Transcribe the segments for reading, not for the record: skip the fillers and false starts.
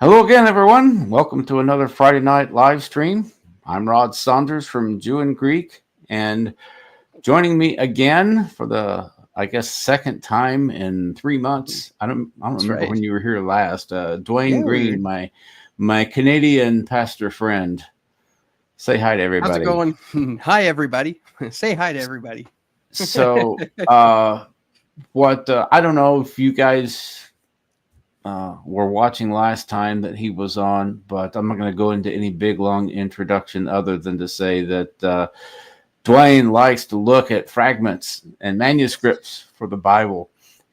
Hello again, everyone. Welcome to another Friday night live stream. I'm Rod Saunders from Jew and Greek, and joining me again for the, second time in 3 months. I don't remember right. when you were here last. Dwayne Yeah, Green, my Canadian pastor friend. Say hi to how's it everybody. going? Hi, everybody. Say hi to everybody. So, I don't know if you guys were watching last time that he was on, but I'm not going to go into any big long introduction other than to say that Dwayne likes to look at fragments and manuscripts for the Bible,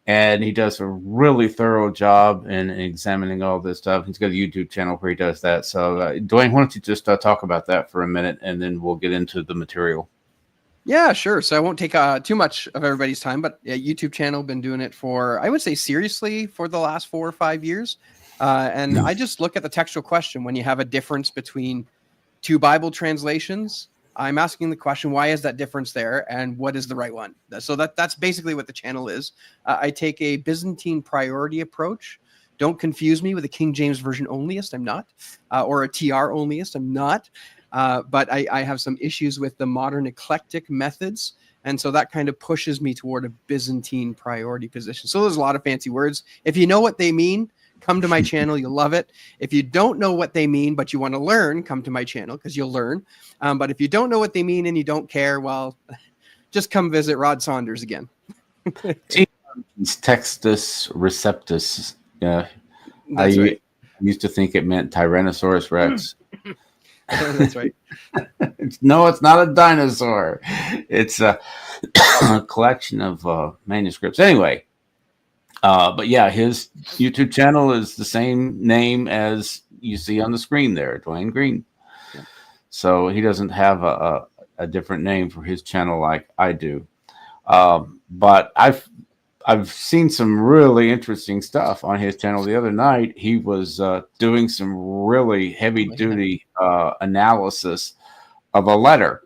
and he does a really thorough job in examining all this stuff. He's got a YouTube channel where he does that. So, Dwayne, why don't you just talk about that for a minute, and then we'll get into the material. Yeah, sure. So I won't take too much of everybody's time, but YouTube channel, been doing it for, I would say seriously, for the last 4 or 5 years. And I just look at the textual question when you have a difference between two Bible translations. I'm asking the question, why is that difference there, and what is the right one? So that's basically what the channel is. I take a Byzantine priority approach. Don't confuse me with a King James Version onlyist. I'm not, or a TR onlyist. I'm not. But I have some issues with the modern eclectic methods. And so that kind of pushes me toward a Byzantine priority position. So there's a lot of fancy words. If you know what they mean, come to my channel. You'll love it. If you don't know what they mean, but you want to learn, come to my channel because you'll learn. But if you don't know what they mean and you don't care, well, just come visit Rod Saunders again. Textus receptus. Yeah. That's right. Used to think it meant Tyrannosaurus Rex. That's right. No, it's not a dinosaur. It's a collection of manuscripts. Anyway, but yeah, his YouTube channel is the same name as you see on the screen there, Dwayne Green. Yeah. So he doesn't have a different name for his channel like I do. But I've seen some really interesting stuff on his channel. The other night, he was doing some really heavy-duty analysis of a letter.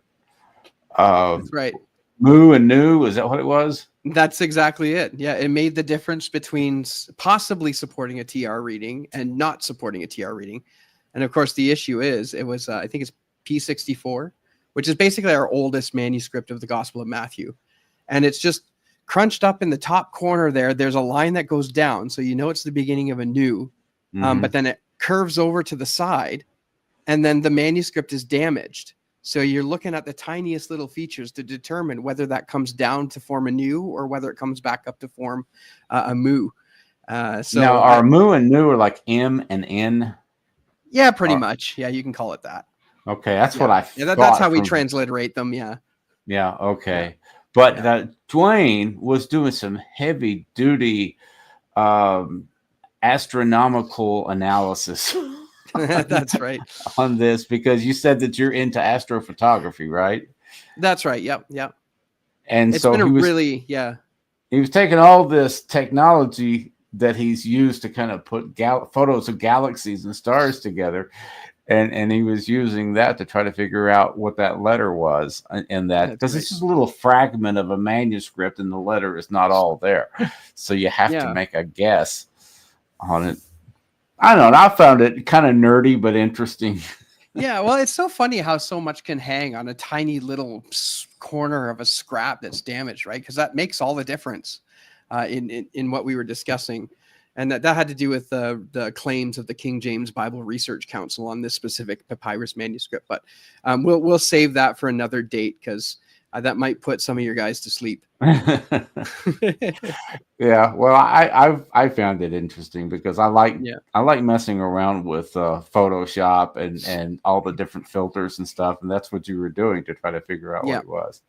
That's right. Moo and new, is that what it was? That's exactly it. Yeah, it made the difference between possibly supporting a TR reading and not supporting a TR reading. And of course, the issue is, it was, I think it's P64, which is basically our oldest manuscript of the Gospel of Matthew. And it's just crunched up in the top corner there. There's a line that goes down, so you know it's the beginning of a new, but then it curves over to the side, and then the manuscript is damaged. So you're looking at the tiniest little features to determine whether that comes down to form a new or whether it comes back up to form a mu. So now, are mu and new are like M and N? Yeah, pretty much. Yeah, you can call it that. Okay, that's what I thought. Yeah, that's how we transliterate them. Yeah. Yeah. Okay. Yeah. But that Dwayne was doing some heavy duty astronomical analysis. That's right. On this, because you said that you're into astrophotography, right? That's right. Yep. Yep. And it's so been he was taking all this technology that he's used to kind of put photos of galaxies and stars together. And he was using that to try to figure out what that letter was, and that because it's just a little fragment of a manuscript, and the letter is not all there, so you have to make a guess on it. I don't know. I found it kind of nerdy but interesting. Yeah, well, it's so funny how so much can hang on a tiny little corner of a scrap that's damaged, right? Because that makes all the difference in what we were discussing. And that had to do with the claims of the King James Bible Research Council on this specific papyrus manuscript. But we'll save that for another date because that might put some of your guys to sleep. Yeah, well, I found it interesting because I like messing around with Photoshop and all the different filters and stuff, and that's what you were doing to try to figure out what it was.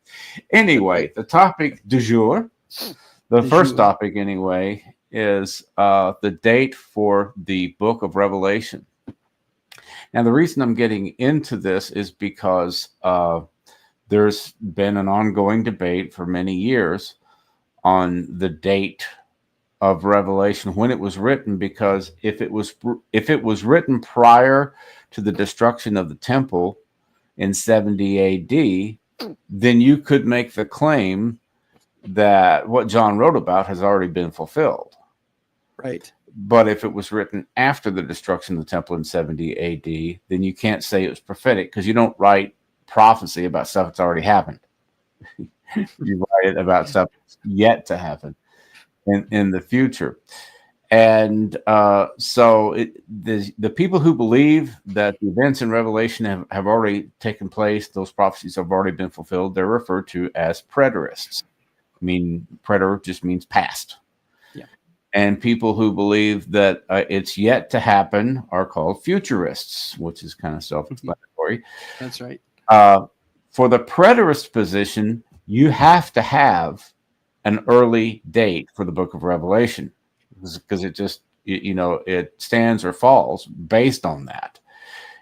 Anyway, the topic du jour, the first topic anyway, is the date for the book of Revelation. Now, the reason I'm getting into this is because there's been an ongoing debate for many years on the date of Revelation, when it was written, because if it was written prior to the destruction of the temple in 70 AD, then you could make the claim that what John wrote about has already been fulfilled. Right. But if it was written after the destruction of the temple in 70 AD, then you can't say it was prophetic, because you don't write prophecy about stuff that's already happened. You write it about stuff that's yet to happen in the future. And so the people who believe that the events in Revelation have already taken place, those prophecies have already been fulfilled, they're referred to as preterists. I mean, preter just means past. Yeah. And people who believe that it's yet to happen are called futurists, which is kind of self-explanatory. That's right. For the preterist position, you have to have an early date for the book of Revelation, because it just, it stands or falls based on that.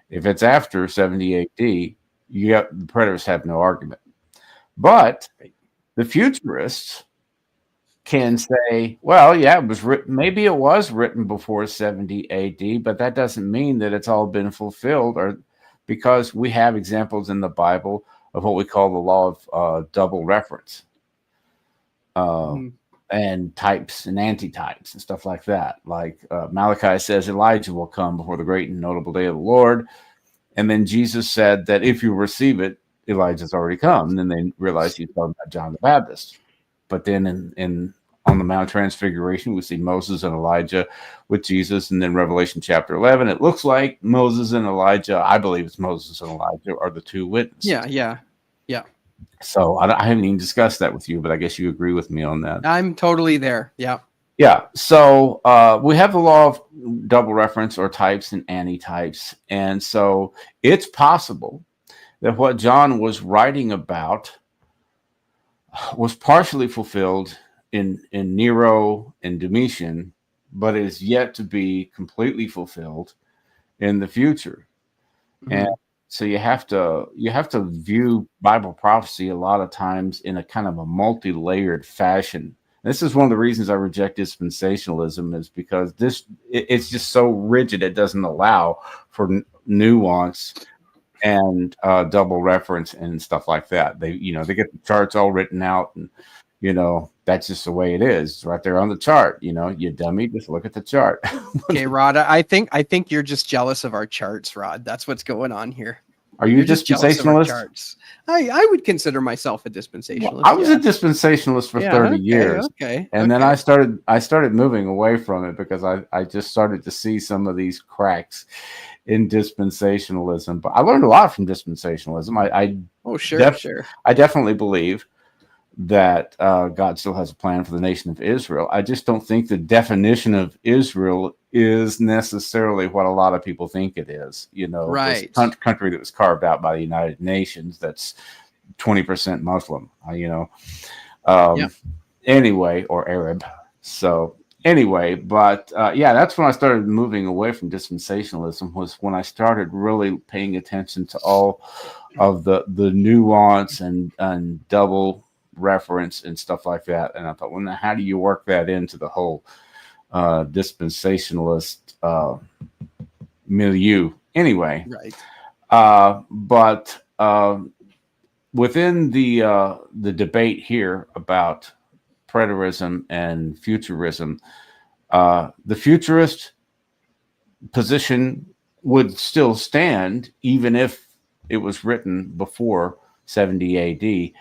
If it's after 70 AD, the preterists have no argument. But the futurists can say, well, yeah, it was written, maybe it was written before 70 AD, but that doesn't mean that it's all been fulfilled, or because we have examples in the Bible of what we call the law of double reference. And types and antitypes and stuff like that. Like Malachi says Elijah will come before the great and notable day of the Lord. And then Jesus said that if you receive it, Elijah's already come. And then they realized he's talking about John the Baptist. But then on the Mount Transfiguration, we see Moses and Elijah with Jesus. And then Revelation chapter 11, it looks like Moses and Elijah, I believe it's Moses and Elijah, are the two witnesses. Yeah. So I haven't even discussed that with you, but I guess you agree with me on that. I'm totally there. Yeah. Yeah. So we have the law of double reference, or types and antitypes. And so it's possible that what John was writing about was partially fulfilled in Nero and Domitian, but is yet to be completely fulfilled in the future. And so you have to view Bible prophecy a lot of times in a kind of a multi-layered fashion. This is one of the reasons I reject dispensationalism, is because it's just so rigid. It doesn't allow for nuance and double reference and stuff like that. They get the charts all written out, and that's just the way it is. It's right there on the chart. You dummy, just look at the chart. Okay, Rod, I think you're just jealous of our charts, Rod. That's what's going on here. Are you a dispensationalist? Charts. I would consider myself a dispensationalist. Well, I was a dispensationalist for 30 years. Okay. And then I started moving away from it, because I just started to see some of these cracks in dispensationalism. But I learned a lot from dispensationalism. Sure. I definitely believe that God still has a plan for the nation of Israel. I just don't think the definition of Israel is necessarily what a lot of people think it is. Right. This country that was carved out by the United Nations, that's 20% Muslim, anyway, or Arab. So anyway, but that's when I started moving away from dispensationalism, was when I started really paying attention to all of the nuance and double reference and stuff like that. And I thought, well, now how do you work that into the whole dispensationalist milieu? Anyway, right. But within the debate here about preterism and futurism, the futurist position would still stand even if it was written before 70 AD.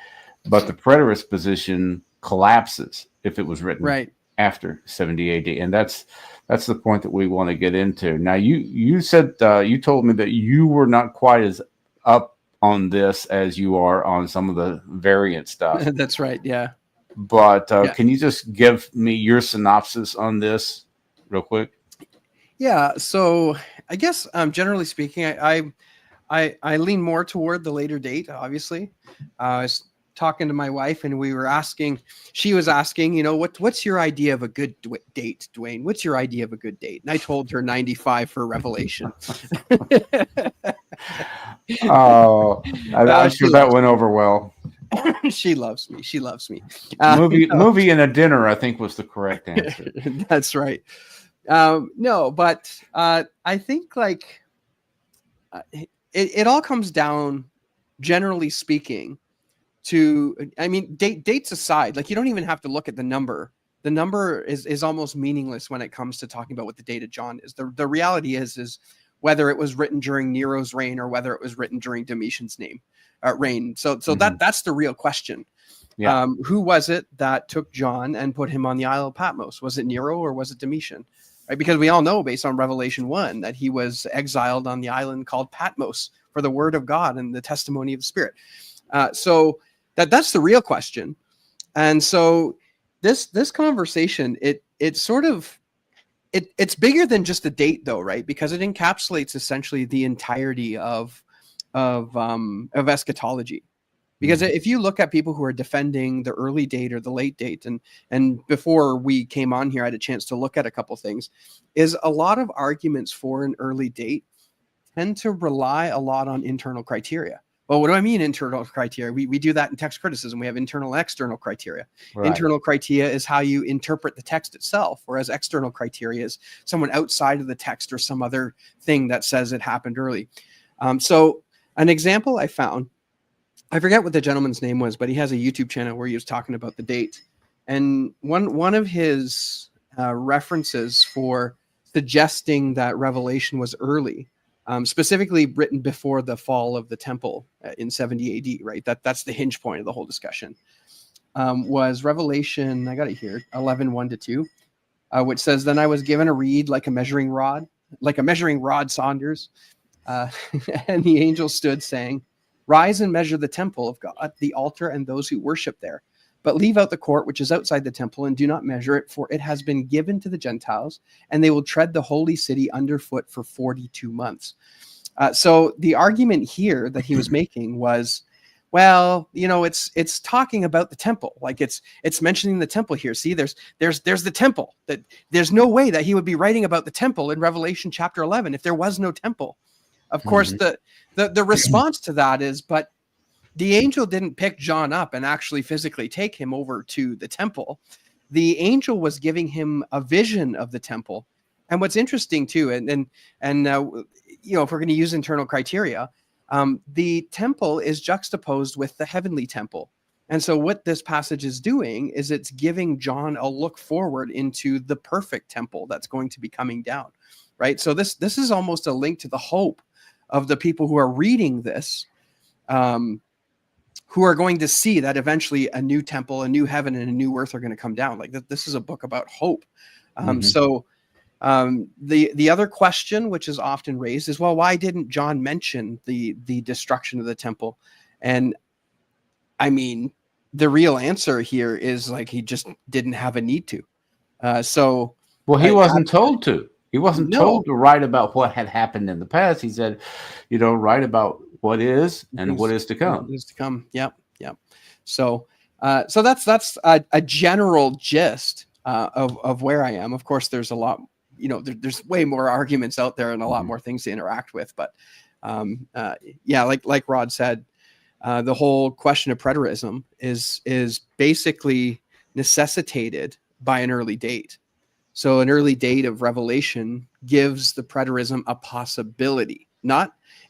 But the preterist position collapses if it was written after 70 AD. And that's the point that we want to get into. Now, you said, you told me that you were not quite as up on this as you are on some of the variant stuff. That's right, yeah. But can you just give me your synopsis on this real quick? Yeah, so I guess generally speaking, I lean more toward the later date, obviously. I was talking to my wife, and she was asking, what's your idea of a good date, Dwayne? What's your idea of a good date? And I told her 95 for Revelation. Oh, I'm sure that went over well. She loves me. She loves me. Movie and a dinner, I think, was the correct answer. That's right. No, but I think it all comes down, generally speaking, to, dates aside, you don't even have to look at the number the number is almost meaningless when it comes to talking about what the date of John is. The reality is whether it was written during Nero's reign or whether it was written during Domitian's reign. So that's the real question. Yeah. Who was it that took John and put him on the Isle of Patmos? Was it Nero or was it Domitian? Right? Because we all know, based on Revelation 1, that he was exiled on the island called Patmos for the word of God and the testimony of the Spirit. So that's the real question. And so this conversation, it's bigger than just a date, though, right? Because it encapsulates essentially the entirety of eschatology. Because if you look at people who are defending the early date or the late date, and before we came on here, I had a chance to look at a couple things, is a lot of arguments for an early date tend to rely a lot on internal criteria. Well, what do I mean internal criteria? We do that in text criticism. We have internal and external criteria. Right. Internal criteria is how you interpret the text itself, whereas external criteria is someone outside of the text or some other thing that says it happened early. So an example I found, I forget what the gentleman's name was, but he has a YouTube channel where he was talking about the date. And one of his references for suggesting that Revelation was early, specifically written before the fall of the temple in 70 AD, right? That's the hinge point of the whole discussion, was Revelation, I got it here, 11:1-2, which says, "Then I was given a reed like a measuring rod, Saunders, and the angel stood saying, 'Rise and measure the temple of God, the altar, and those who worship there. But leave out the court which is outside the temple, and do not measure it, for it has been given to the Gentiles, and they will tread the holy city underfoot for 42 months. So the argument here that he was making was, well, it's talking about the temple, like it's mentioning the temple here. See, there's the temple. That there's no way that he would be writing about the temple in Revelation chapter 11 if there was no temple. Of course, the response to that is, but the angel didn't pick John up and actually physically take him over to the temple. The angel was giving him a vision of the temple. And what's interesting too, and if we're going to use internal criteria, the temple is juxtaposed with the heavenly temple. And so what this passage is doing is it's giving John a look forward into the perfect temple that's going to be coming down, right? So this is almost a link to the hope of the people who are reading this, who are going to see that eventually a new temple, a new heaven, and a new earth are going to come down. Like this is a book about hope. So the other question, which is often raised, is, well, why didn't John mention the destruction of the temple? And I mean, the real answer here is, like, he just didn't have a need to. He wasn't told to. He wasn't told to write about what had happened in the past. He said, write about what is and what is to come. What is to come. Yep. So that's a general gist of where I am. Of course, there's a lot. There's way more arguments out there and a lot more things to interact with. But like Rod said, the whole question of preterism is basically necessitated by an early date. So an early date of Revelation gives the preterism a possibility.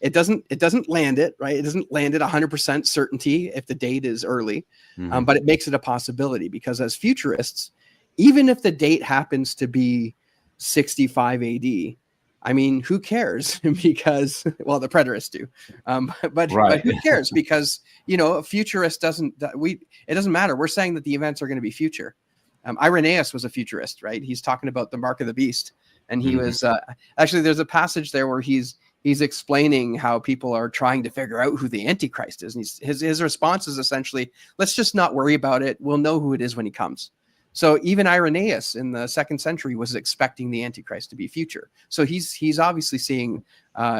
It doesn't land it, right? It doesn't land at 100% certainty if the date is early, but it makes it a possibility, because as futurists, even if the date happens to be 65 AD, I mean, who cares? Because, well, the preterists do, but who cares? Because a futurist it doesn't matter. We're saying that the events are going to be future. Irenaeus was a futurist, right? He's talking about the mark of the beast, and he was actually, there's a passage there where he's explaining how people are trying to figure out who the Antichrist is, and his response is essentially, let's just not worry about it. We'll know who it is when he comes. So even Irenaeus in the 2nd century was expecting the Antichrist to be future. So he's obviously seeing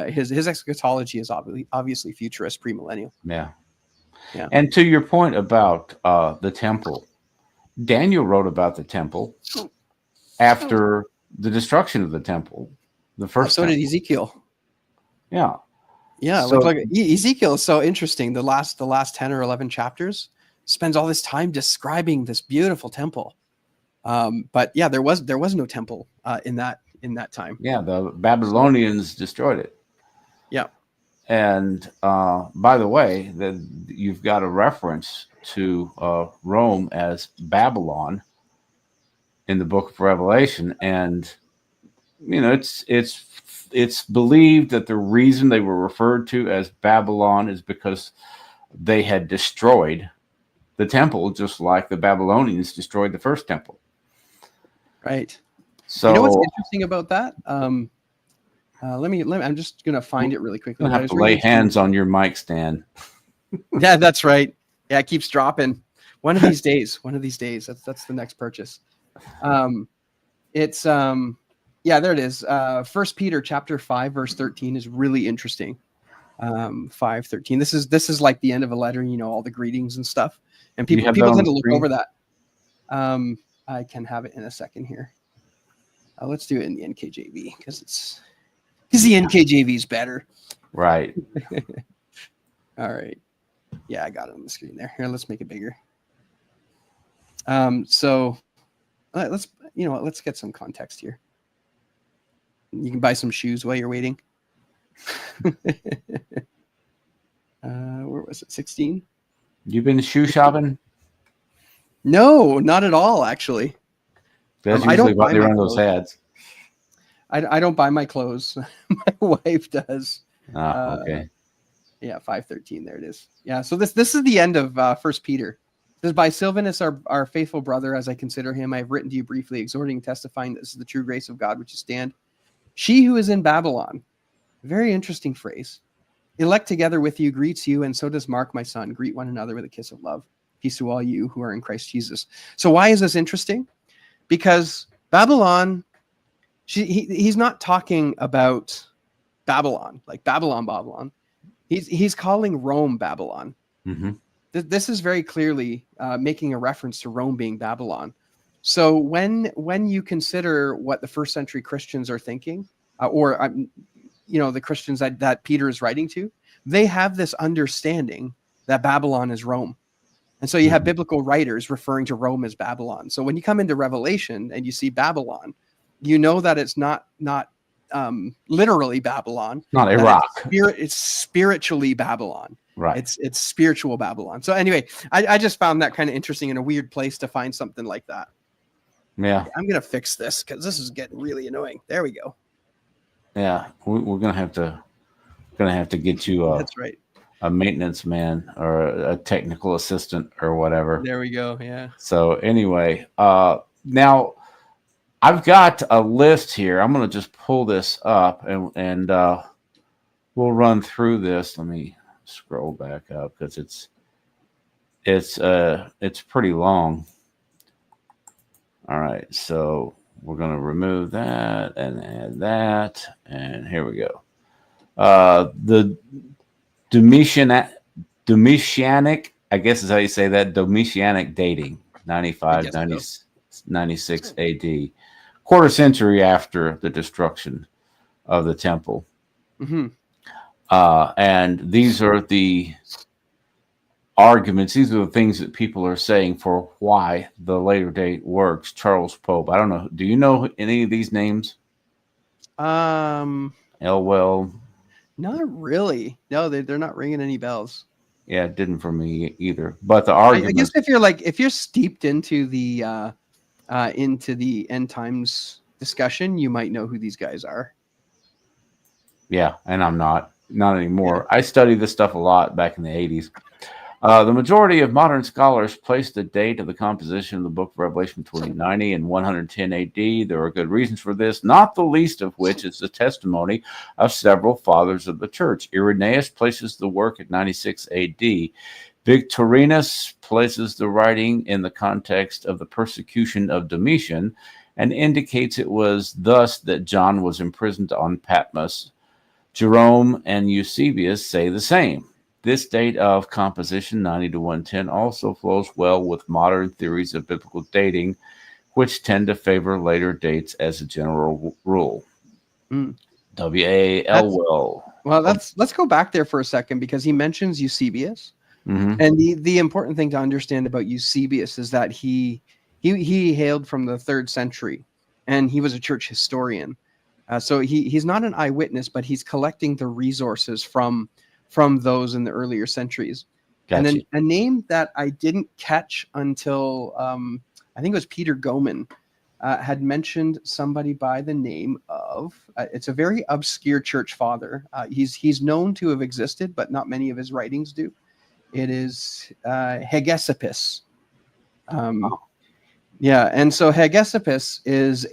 his eschatology is obviously futurist, premillennial. Yeah. And to your point about the temple, Daniel wrote about the temple after the destruction of the temple, the first. So did Ezekiel. Yeah. So, look, Ezekiel is so interesting. The last 10 or 11 chapters spends all this time describing this beautiful temple. But yeah, there was no temple in that time. Yeah, the Babylonians destroyed it. Yeah. And by the way, you've got a reference to Rome as Babylon in the book of Revelation. And, it's believed that the reason they were referred to as Babylon is because they had destroyed the temple, just like the Babylonians destroyed the first temple. Right. So, you know what's interesting about that? Let me. I'm just gonna find it really quickly. You'll have to lay hands on your mic stand. Yeah, that's right. Yeah, it keeps dropping. One of these days. That's the next purchase. It's yeah, there it is. 1 Peter chapter 5 verse 13 is really interesting. 5:13. This is like the end of a letter. All the greetings and stuff. And people tend to look over that. I can have it in a second here. Let's do it in the NKJV because the NKJV is better. Right. All right. Yeah, I got it on the screen there. Here, let's make it bigger. So let's get some context here. You can buy some shoes while you're waiting. Where was it? 16? You've been shoe shopping? No, not at all, actually. That's usually why they run those ads. I don't buy my clothes. My wife does. Okay. Yeah, 5:13. There it is. Yeah. So this is the end of 1 Peter. It says, by Silvanus, our faithful brother, as I consider him, I have written to you briefly, exhorting and testifying that this is the true grace of God which is stand. She who is in Babylon, very interesting phrase, elect together with you, greets you, and so does Mark, my son. Greet one another with a kiss of love. Peace to all you who are in Christ Jesus. So why is this interesting? Because Babylon, he's not talking about Babylon, like Babylon. He's calling Rome Babylon. Mm-hmm. This is very clearly making a reference to Rome being Babylon. So when you consider what the first century Christians are thinking, or the Christians that Peter is writing to, they have this understanding that Babylon is Rome. And so you have biblical writers referring to Rome as Babylon. So when you come into Revelation and you see Babylon, you know that it's not literally Babylon. Not Iraq. It's spiritually Babylon. Right. It's spiritual Babylon. So anyway, I just found that kind of interesting, in a weird place to find something like that. Yeah. I'm going to fix this because this is getting really annoying. There we go. Yeah. We're going to have to get you that's right. A maintenance man or a technical assistant or whatever. There we go. Yeah. So anyway, now I've got a list here. I'm going to just pull this up and we'll run through this. Let me scroll back up because it's pretty long. All right. So we're going to remove that and add that. And here we go. The Domitianic, I guess is how you say that, Domitianic dating, 95, 96 AD, quarter century after the destruction of the temple. Mm-hmm. And these are the arguments, these are the things that people are saying for why the later date works. Charles Pope, I don't know, do you know any of these names? Elwell. Not really. No, they're not ringing any bells. Yeah, it didn't for me either. But the argument, I guess if you're steeped into the end times discussion, you might know who these guys are. Yeah, and I'm not anymore. Yeah. I studied this stuff a lot back in the 80s. The majority of modern scholars place the date of the composition of the book of Revelation between 90 and 110 AD. There are good reasons for this, not the least of which is the testimony of several fathers of the church. Irenaeus places the work at 96 AD. Victorinus places the writing in the context of the persecution of Domitian and indicates it was thus that John was imprisoned on Patmos. Jerome and Eusebius say the same. This date of composition, 90 to 110, also flows well with modern theories of biblical dating, which tend to favor later dates as a general rule. W.A. Elwell. Well, let's go back there for a second because he mentions Eusebius. Mm-hmm. And the important thing to understand about Eusebius is that he hailed from the 3rd century, and he was a church historian. So he's not an eyewitness, but he's collecting the resources from those in the earlier centuries. Gotcha. And then a name that I didn't catch until I think it was Peter Goman had mentioned somebody by the name of, it's a very obscure church father. He's known to have existed, but not many of his writings do. It is Hegesippus. Yeah, and so Hegesippus is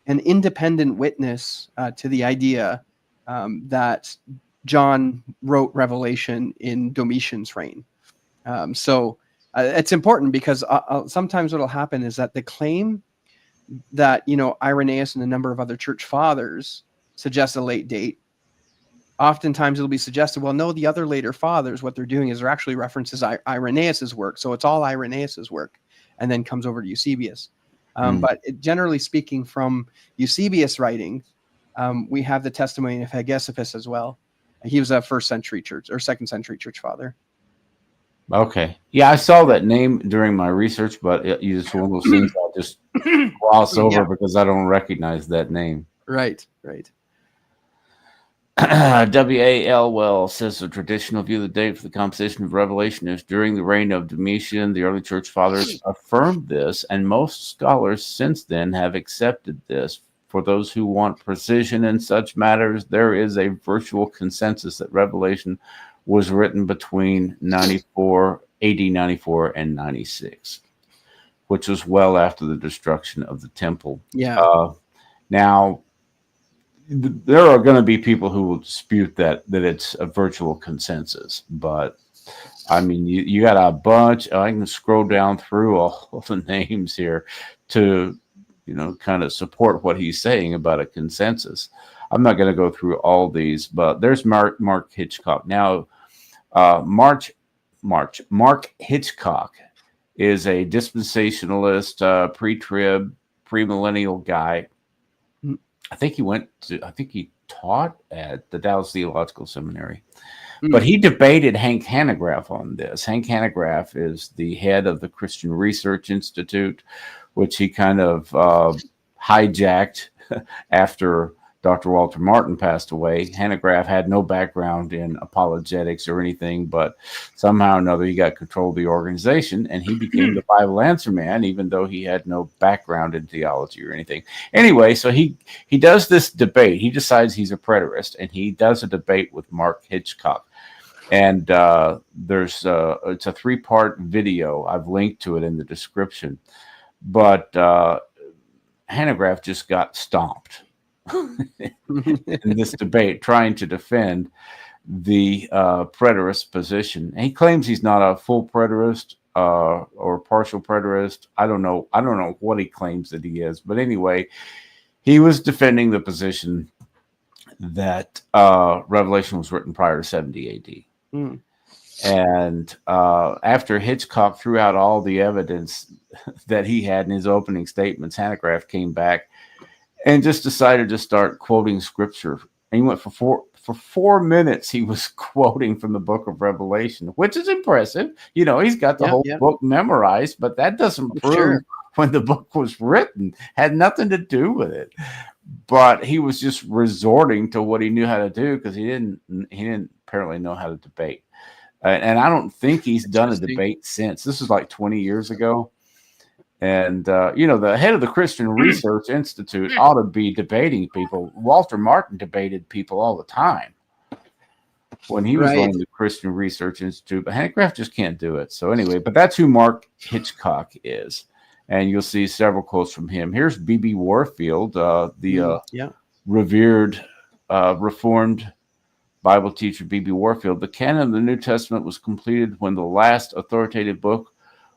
an independent witness to the idea that John wrote Revelation in Domitian's reign. So it's important because sometimes what will happen is that the claim that, Irenaeus and a number of other church fathers suggest a late date, oftentimes it'll be suggested, well, no, the other later fathers, what they're doing is they're actually references Irenaeus's work. So it's all Irenaeus's work, and then comes over to Eusebius. But generally speaking, from Eusebius' writings, we have the testimony of Hegesippus as well. He was a 1st century church or 2nd century church father. Okay. Yeah, I saw that name during my research, but it's one of those things I'll just gloss over because I don't recognize that name. Right. W.A.L. Wells says the traditional view of the date for the composition of Revelation is during the reign of Domitian. The early church fathers affirmed this, and most scholars since then have accepted this. For those who want precision in such matters, there is a virtual consensus that Revelation was written between AD 94 and 96, which was well after the destruction of the temple. Yeah. Now, there are going to be people who will dispute that it's a virtual consensus, but I mean, you got a bunch. I can scroll down through all of the names here to, kind of support what he's saying about a consensus. I'm not going to go through all these, but there's Mark Hitchcock. Now, Mark Hitchcock is a dispensationalist, pre-trib, premillennial guy. I think he taught at the Dallas Theological Seminary, but he debated Hank Hanegraaff on this. Hank Hanegraaff is the head of the Christian Research Institute, which he kind of hijacked after Dr. Walter Martin passed away. Hanegraaff had no background in apologetics or anything, but somehow or another he got control of the organization, and he became the Bible answer man, even though he had no background in theology or anything. Anyway, so he does this debate. He decides he's a preterist, and he does a debate with Mark Hitchcock. And it's a 3-part video. I've linked to it in the description. But Hanegraaff just got stomped in this debate, trying to defend the preterist position. And he claims he's not a full preterist or partial preterist. I don't know what he claims that he is, but anyway, he was defending the position that Revelation was written prior to 70 AD. And after Hitchcock threw out all the evidence that he had in his opening statements, Hanegraaff came back and just decided to start quoting scripture. And he went for 4 minutes. He was quoting from the book of Revelation, which is impressive. He's got the whole book memorized, but that doesn't prove when the book was written. Had nothing to do with it. But he was just resorting to what he knew how to do because he didn't apparently know how to debate. And I don't think he's done a debate since. This is like 20 years ago. And, the head of the Christian Research Institute ought to be debating people. Walter Martin debated people all the time when he was running the Christian Research Institute. But Hanegraaff just can't do it. So anyway, but that's who Mark Hitchcock is. And you'll see several quotes from him. Here's B.B. Warfield, the revered Reformed Bible teacher B.B. Warfield. The canon of the New Testament was completed when the last authoritative book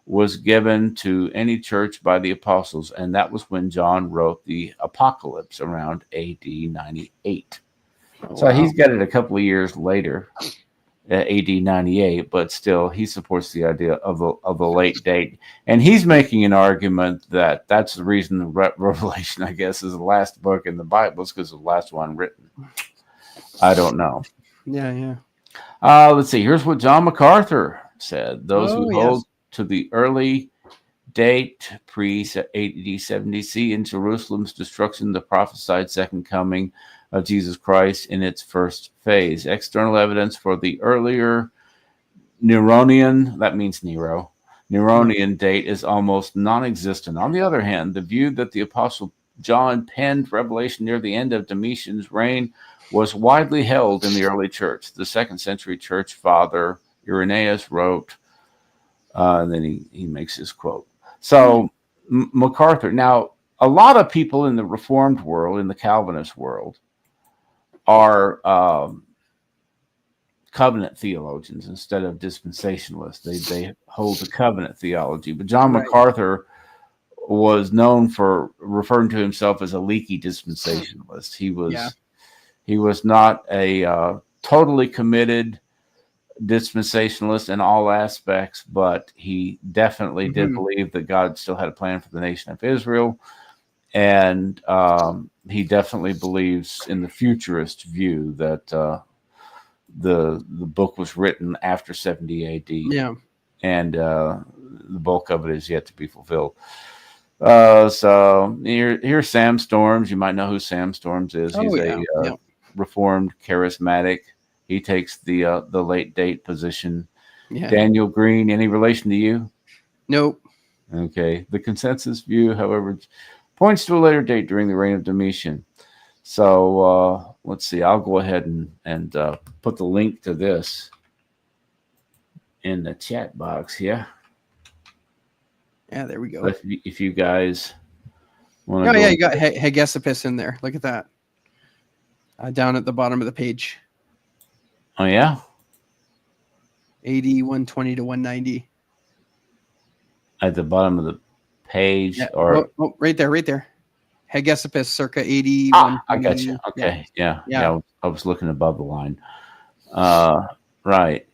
was given to any church by the apostles, and that was when John wrote the Apocalypse around AD 98. So he's got it a couple of years later, AD 98, but still he supports the idea of a late date. And he's making an argument that that's the reason the Revelation, I guess, is the last book in the Bible, is because it's the last one written. I don't know. Yeah. Let's see. Here's what John MacArthur said. Those who hold to the early date, pre-AD 70 C, in Jerusalem's destruction, the prophesied second coming of Jesus Christ in its first phase. External evidence for the earlier Neronian, that means Nero, Neronian date is almost non-existent. On the other hand, the view that the Apostle John penned Revelation near the end of Domitian's reign was widely held in the early church. The 2nd century church father Irenaeus wrote, and then he makes his quote. So MacArthur, now a lot of people in the Reformed world, in the Calvinist world, are covenant theologians instead of dispensationalists. They hold the covenant theology. But John MacArthur was known for referring to himself as a leaky dispensationalist. He was not a totally committed dispensationalist in all aspects, but he definitely did believe that God still had a plan for the nation of Israel. And he definitely believes in the futurist view that the book was written after 70 AD. Yeah. And the bulk of it is yet to be fulfilled. So here's Sam Storms. You might know who Sam Storms is. He's a Reformed charismatic. He takes the late date position. Yeah. Daniel Green, any relation to you? Nope. Okay. The consensus view, however, points to a later date during the reign of Domitian. So let's see. I'll go ahead and put the link to this in the chat box here. Yeah, there we go. If you guys want to, you got Hanegraaff in there. Look at that. Down at the bottom of the page. Oh yeah. AD 120 to 190. At the bottom of the page, right there. Hanegraaff circa 80. I got you. Okay, yeah. I was looking above the line. Right.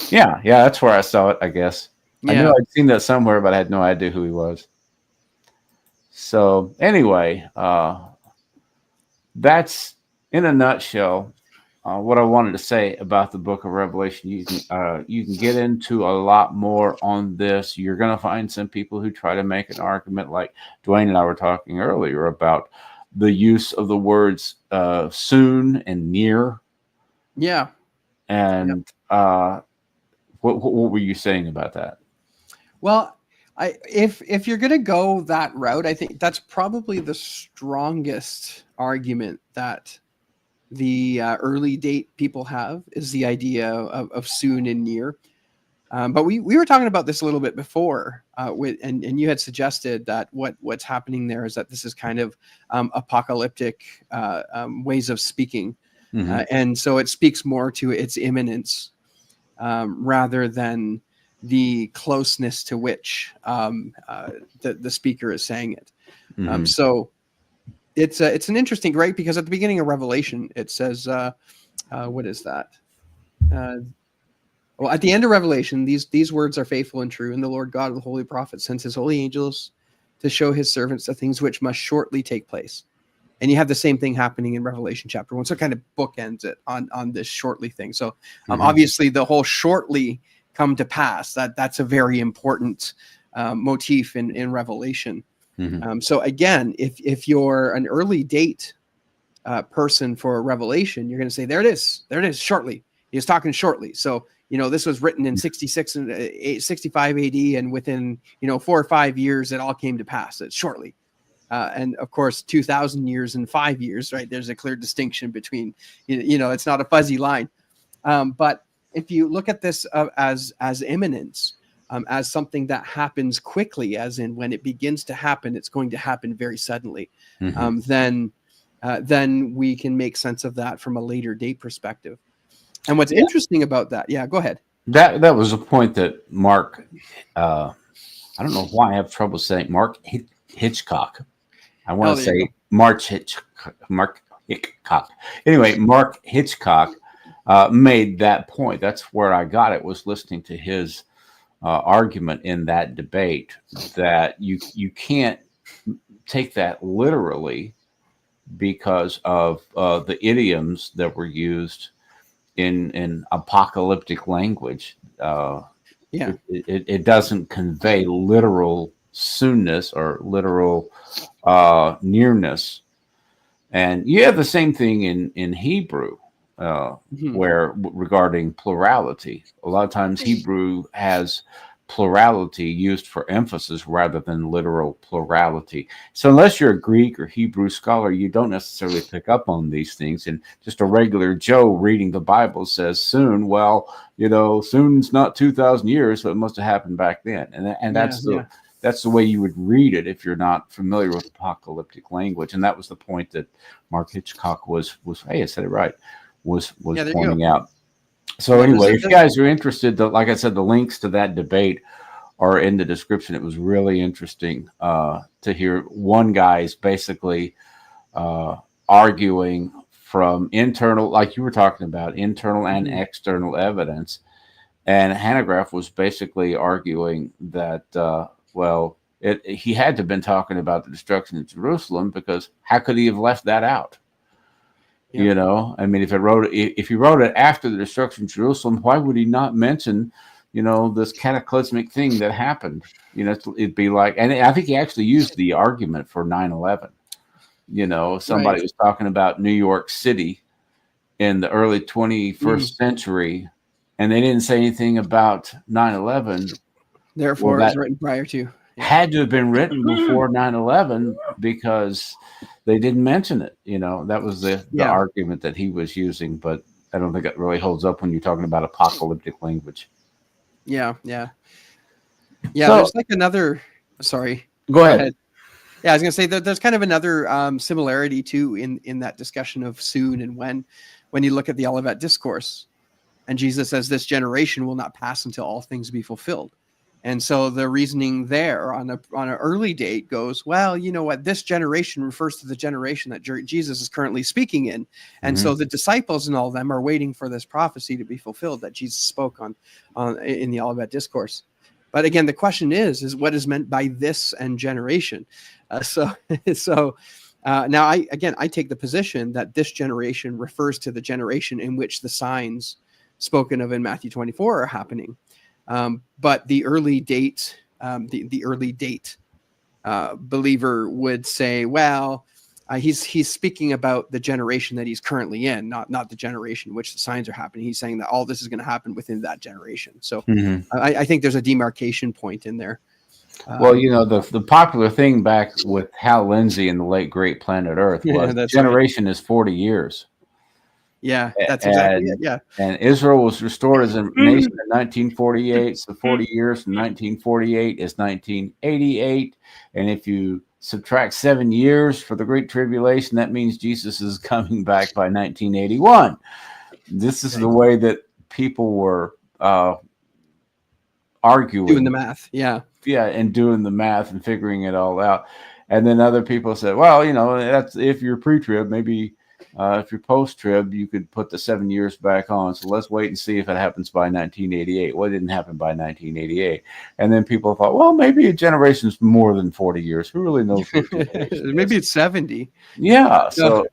Yeah. That's where I saw it. I guess. Yeah. I knew I'd seen that somewhere, but I had no idea who he was. So anyway, that's in a nutshell what I wanted to say about the Book of Revelation. You can get into a lot more on this. You're going to find some people who try to make an argument, like Dwayne and I were talking earlier about the use of the words soon and near. Yeah. And what were you saying about that? Well, if you're going to go that route, I think that's probably the strongest argument that the early date people have is the idea of soon and near. But we were talking about this a little bit before, and you had suggested that what's happening there is that this is kind of apocalyptic ways of speaking. And so it speaks more to its imminence rather than the closeness to which the speaker is saying it. So it's an interesting, right? Because at the beginning of Revelation, it says, what is that? Well, at the end of Revelation, these words are faithful and true, and the Lord God of the holy prophets sends his holy angels to show his servants the things which must shortly take place. And you have the same thing happening in Revelation chapter 1. So it kind of bookends it on this shortly thing. So obviously the whole shortly come to pass, that's a very important motif in Revelation. So again, if you're an early date person for Revelation, you're going to say, there it is, shortly. He's talking shortly. So, this was written in 66 and 65 AD, and within, 4 or 5 years, it all came to pass. It's shortly. And of course, 2,000 years and 5 years, right? There's a clear distinction between, it's not a fuzzy line. But if you look at this as imminence, as something that happens quickly, as in when it begins to happen, it's going to happen very suddenly, then we can make sense of that from a later date perspective. And what's interesting about that, go ahead. That was a point that Mark, I don't know why I have trouble saying Mark Hitchcock. I want to say Mark Hitchcock. Anyway, Mark Hitchcock made that point. That's where I got it, was listening to his argument in that debate, that you can't take that literally because of the idioms that were used in apocalyptic language. It doesn't convey literal soonness or literal nearness. And you have the same thing in Hebrew, where regarding plurality, a lot of times Hebrew has plurality used for emphasis rather than literal plurality. So unless you're a Greek or Hebrew scholar, you don't necessarily pick up on these things. And just a regular Joe reading the Bible says soon. Well, soon's not 2,000 years, so it must have happened back then. And that's the way you would read it if you're not familiar with apocalyptic language. And that was the point that Mark Hitchcock was hey, I said it right, was pointing out. So anyway, if you guys are interested, like I said, the links to that debate are in the description. It was really interesting to hear one guy's basically arguing from internal, like you were talking about, internal and external evidence. And Hanegraaff was basically arguing that, he had to have been talking about the destruction of Jerusalem, because how could he have left that out? Yeah. I mean, if he wrote it after the destruction of Jerusalem, why would he not mention, this cataclysmic thing that happened? It'd be like, and I think he actually used the argument for 9/11. Somebody was talking about New York City in the early 21st century, and they didn't say anything about 9/11. Therefore, it was written prior to. Had to have been written before 9/11 because they didn't mention it. That was the argument that he was using, but I don't think it really holds up when you're talking about apocalyptic language. Yeah. So, there's like another. Sorry. Go ahead. Yeah, I was going to say that there's kind of another similarity too in that discussion of soon and when you look at the Olivet Discourse, and Jesus says this generation will not pass until all things be fulfilled. And so the reasoning there on an early date goes, well, you know what? This generation refers to the generation that Jesus is currently speaking in. And so the disciples and all of them are waiting for this prophecy to be fulfilled that Jesus spoke on in the Olivet Discourse. But again, the question is what is meant by this and generation? Now I take the position that this generation refers to the generation in which the signs spoken of in Matthew 24 are happening. But the early date, believer would say, well, he's speaking about the generation that he's currently in, not the generation in which the signs are happening. He's saying that all this is going to happen within that generation. So I think there's a demarcation point in there. Well, the popular thing back with Hal Lindsey and the late great Planet Earth was generation is 40 years. Yeah, that's exactly it. Yeah. And Israel was restored as a nation in 1948. So 40 years from 1948 is 1988. And if you subtract 7 years for the Great Tribulation, that means Jesus is coming back by 1981. This is the way that people were arguing. Doing the math. Yeah. Yeah, and doing the math and figuring it all out. And then other people said, well, that's if you're pre-trib, maybe if you're post-trib, you could put the 7 years back on. So let's wait and see if it happens by 1988. Well, it didn't happen by 1988. And then people thought, well, maybe a generation's more than 40 years. Who really knows? Maybe it's 70. Yeah. So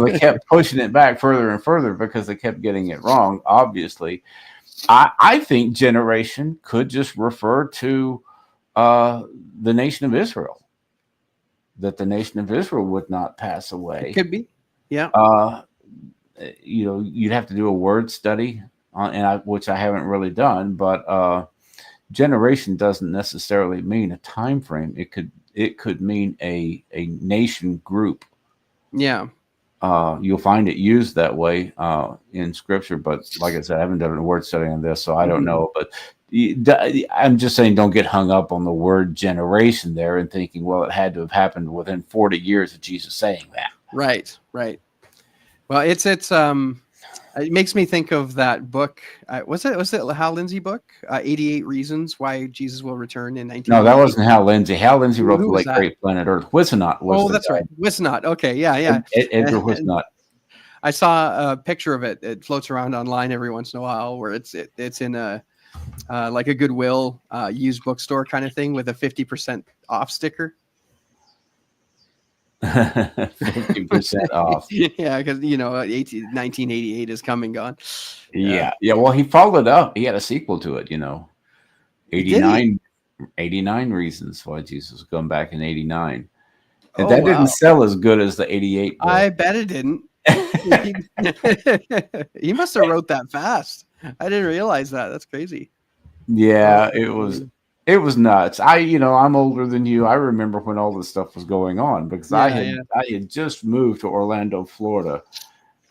they kept pushing it back further and further because they kept getting it wrong, obviously. I think generation could just refer to the nation of Israel, that the nation of Israel would not pass away. It could be. Yeah. You'd have to do a word study on, which I haven't really done, but generation doesn't necessarily mean a time frame. It could mean a nation group. Yeah. You'll find it used that way in scripture, but like I said, I haven't done a word study on this, so I don't know. But I'm just saying, don't get hung up on the word generation there and thinking, well, it had to have happened within 40 years of Jesus saying that. Right. Well, it makes me think of that book. Was it Hal Lindsey book? 88 Reasons Why Jesus Will Return in 19. No, that wasn't Hal Lindsey. Hal Lindsey wrote the late great Planet Earth. Wisnot was. Oh, that's right. Wisnot. Okay, yeah. Edgar Wisnot. I saw a picture of it. It floats around online every once in a while, where it's in a like a Goodwill used bookstore kind of thing with a 50% off sticker. 50% off. Yeah, because 1988 is come and gone. Yeah. Well, he followed up. He had a sequel to it. 89 Reasons Why Jesus was coming back in 89. And that didn't sell as good as the 88 book. I bet it didn't. He must have wrote that fast. I didn't realize that. That's crazy. Yeah, Oh, it was nuts. I'm older than you. I remember when all this stuff was going on because yeah. I had just moved to Orlando, Florida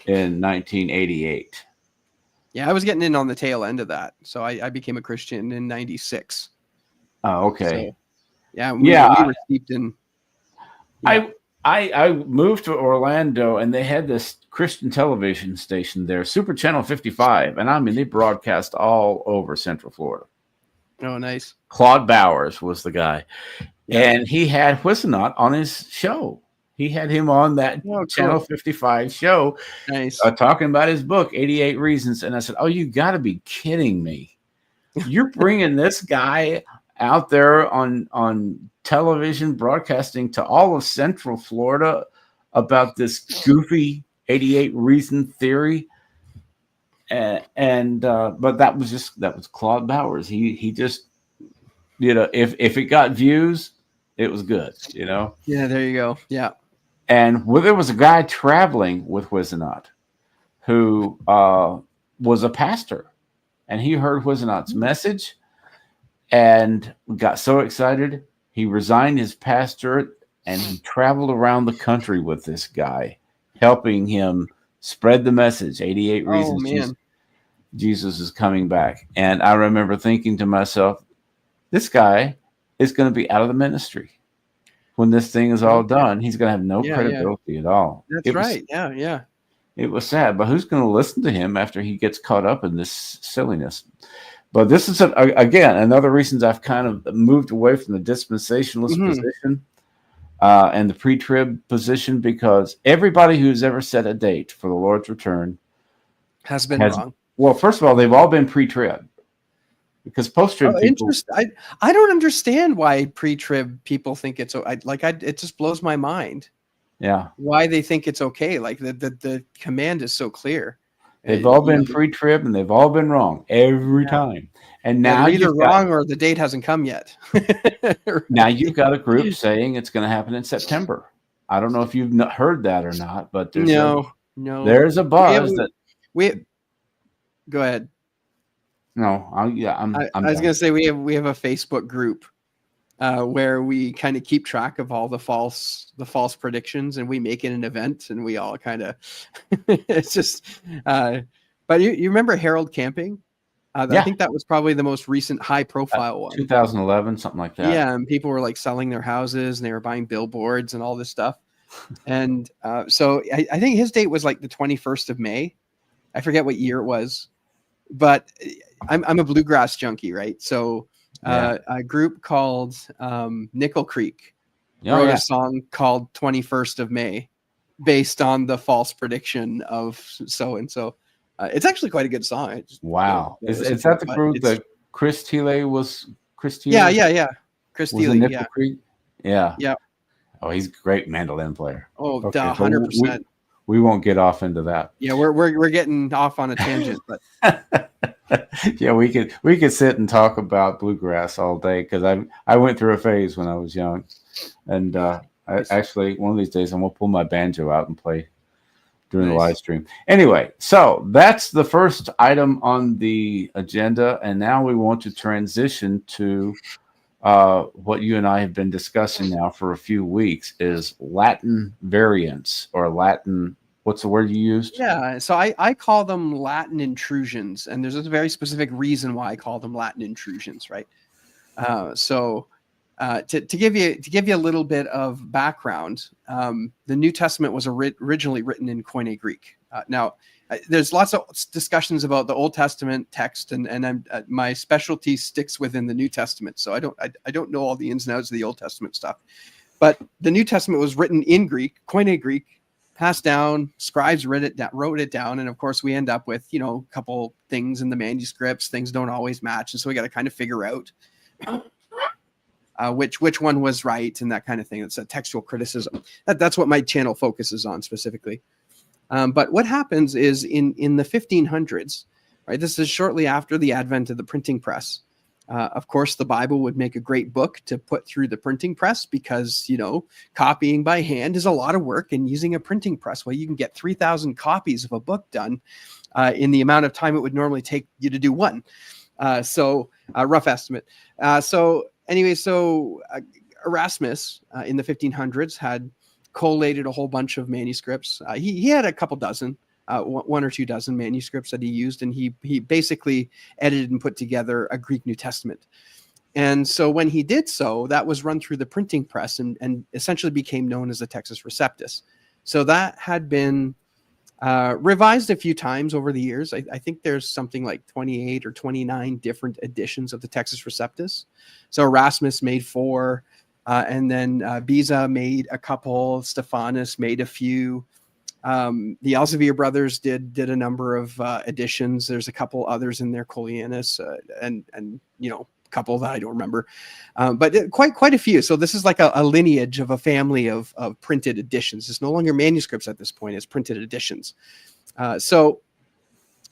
in 1988. Yeah, I was getting in on the tail end of that. So I became a Christian in 96. Oh, okay. So yeah, we Yeah, were steeped in, yeah. I I moved to Orlando and they had this Christian television station there, Super Channel 55, and I mean they broadcast all over Central Florida. Oh, nice. Claude Bowers was the guy, Yeah. and he had Whistlenot on his show. He had him on that Oh, Channel cool. 55 show, Nice. talking about his book, 88 Reasons. And I said, "Oh, you got to be kidding me! You're bringing this guy out there on television, broadcasting to all of Central Florida about this goofy 88 reason theory." But that was Claude Bowers. He just, if it got views, it was good, Yeah, there you go. Yeah. And there was a guy traveling with Whistlenot who was a pastor, and he heard Whistlenot's message and got so excited he resigned his pastorate and he traveled around the country with this guy, helping him spread the message. 88 reasons Jesus is coming back. And I remember thinking to myself, this guy is going to be out of the ministry when this thing is all done. He's going to have no credibility at all. That's right. Yeah. It was sad, but who's going to listen to him after he gets caught up in this silliness? But this is, again, another reasons I've kind of moved away from the dispensationalist position and the pre-trib position, because everybody who's ever set a date for the Lord's return has been wrong. Well, first of all, they've all been pre-trib, because post-trib people. I don't understand why pre-trib people think it's it just blows my mind. Yeah, why they think it's okay? Like the command is so clear. They've all been pre-trib and they've all been wrong every time. And now they're either wrong or the date hasn't come yet. Right. Now you've got a group saying it's going to happen in September. I don't know if you've heard that or not, but there's there's a buzz Go ahead. No, I was going to say we have a Facebook group where we kind of keep track of all the false predictions, and we make it an event, and we all kind of it's just but you remember Harold Camping? I think that was probably the most recent high profile one. 2011, something like that. Yeah, and people were like selling their houses and they were buying billboards and all this stuff. And so I think his date was like the 21st of May. I forget what year it was, but I'm a bluegrass junkie, right? So a group called Nickel Creek wrote a song called 21st of May based on the false prediction of so and so. It's actually quite a good song. Wow. Is that the group that Chris Thiele was? Chris Thiele? Yeah. Chris Thiele, Nickel Creek? Yeah. Yeah. Oh, he's a great mandolin player. Oh, okay. 100%. We won't get off into that. Yeah, we're getting off on a tangent, but yeah, we could sit and talk about bluegrass all day, because I went through a phase when I was young, and I actually one of these days I'm gonna pull my banjo out and play during the live stream. Anyway, so that's the first item on the agenda, and now we want to transition to what you and I have been discussing now for a few weeks, is Latin variants, or Latin. What's the word you used? Yeah, so I call them Latin intrusions, and there's a very specific reason why I call them Latin intrusions, right? To give you a little bit of background, the New Testament was originally written in Koine Greek. Now, there's lots of discussions about the Old Testament text, and my specialty sticks within the New Testament. So I don't know all the ins and outs of the Old Testament stuff, but the New Testament was written in Greek, Koine Greek, passed down. Scribes wrote it down, and of course we end up with a couple things in the manuscripts. Things don't always match, and so we got to kind of figure out which one was right and that kind of thing. It's a textual criticism. That's what my channel focuses on specifically. But what happens is in the 1500s, right? This is shortly after the advent of the printing press. Of course, the Bible would make a great book to put through the printing press, because, copying by hand is a lot of work, and using a printing press, well, you can get 3,000 copies of a book done in the amount of time it would normally take you to do one. So rough estimate. So anyway, Erasmus in the 1500s had collated a whole bunch of manuscripts. He had a couple dozen, one or two dozen manuscripts that he used, and he basically edited and put together a Greek New Testament. And so when he did so, that was run through the printing press and essentially became known as the Textus Receptus. So that had been revised a few times over the years. I think there's something like 28 or 29 different editions of the Textus Receptus. So Erasmus made 4, and then Beza made a couple, Stephanus made a few. The Elsevier brothers did a number of editions. There's a couple others in there, Collianus, and a couple that I don't remember, but quite a few. So this is like a lineage of a family of printed editions. It's no longer manuscripts at this point; it's printed editions. So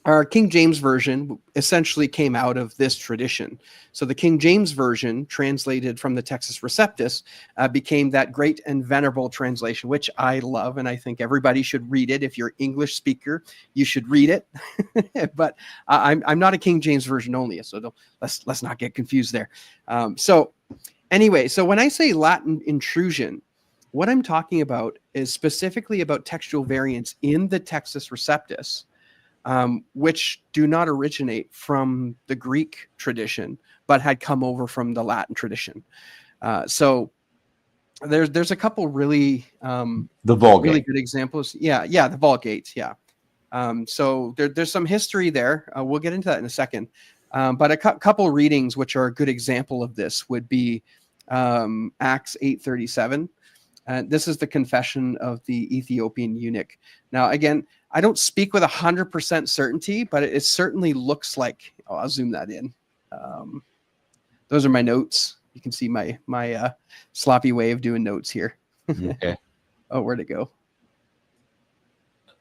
our King James Version essentially came out of this tradition. So the King James Version, translated from the Textus Receptus, became that great and venerable translation, which I love, and I think everybody should read it. If you're an English speaker, you should read it. But I'm not a King James Version only, so let's not get confused there. So anyway, so when I say Latin intrusion, what I'm talking about is specifically about textual variants in the Textus Receptus, which do not originate from the Greek tradition, but had come over from the Latin tradition. So there's a couple really the Vulgate. really good examples. Yeah, the Vulgate. Yeah. So there's some history there. We'll get into that in a second. But a couple readings which are a good example of this would be Acts 8:37. This is the confession of the Ethiopian eunuch. Now, again, I don't speak with 100% certainty, but it certainly looks like. Oh, I'll zoom that in. Those are my notes. You can see my sloppy way of doing notes here. Okay. Oh, where'd it go?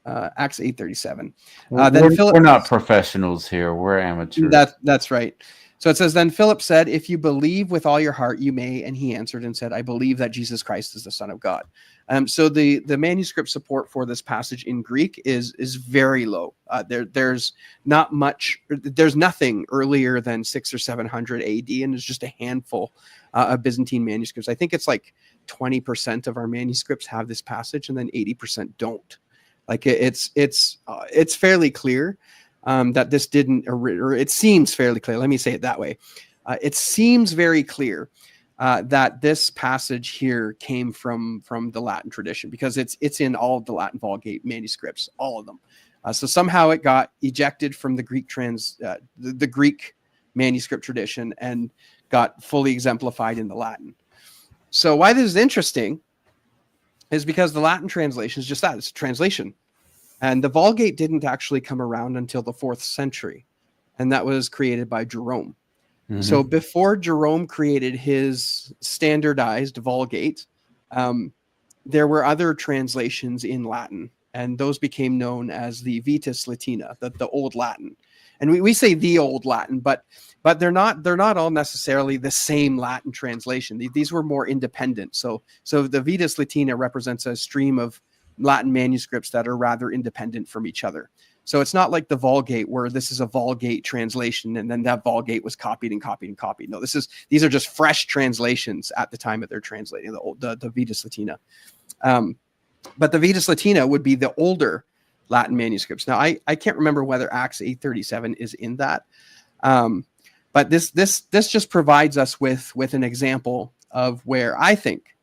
Acts 8:37. We're not professionals here. We're amateurs. That's right. So it says, then Philip said, if you believe with all your heart, you may. And he answered and said, I believe that Jesus Christ is the Son of God. So the manuscript support for this passage in Greek is very low. There's not much. There's nothing earlier than 600 or 700 AD, and there's just a handful of Byzantine manuscripts. I think it's like 20% of our manuscripts have this passage, and then 80% don't. Like it's fairly clear. That this didn't, or it seems fairly clear. Let me say it that way. It seems very clear that this passage here came from the Latin tradition, because it's in all of the Latin Vulgate manuscripts, all of them. So somehow it got ejected from the Greek the Greek manuscript tradition and got fully exemplified in the Latin. So why this is interesting is because the Latin translation is just that. It's a translation. And the Vulgate didn't actually come around until the 4th century, and that was created by Jerome. Mm-hmm. So before Jerome created his standardized Vulgate, there were other translations in Latin, and those became known as the Vetus Latina, the Old Latin. And we say the Old Latin, but they're not all necessarily the same Latin translation. These were more independent. So the Vetus Latina represents a stream of Latin manuscripts that are rather independent from each other. So it's not like the Vulgate, where this is a Vulgate translation and then that Vulgate was copied and copied and copied. No, these are just fresh translations at the time that they're translating the Vetus Latina. But the Vetus Latina would be the older Latin manuscripts. Now I can't remember whether Acts 8:37 is in that, but this just provides us with an example of where I think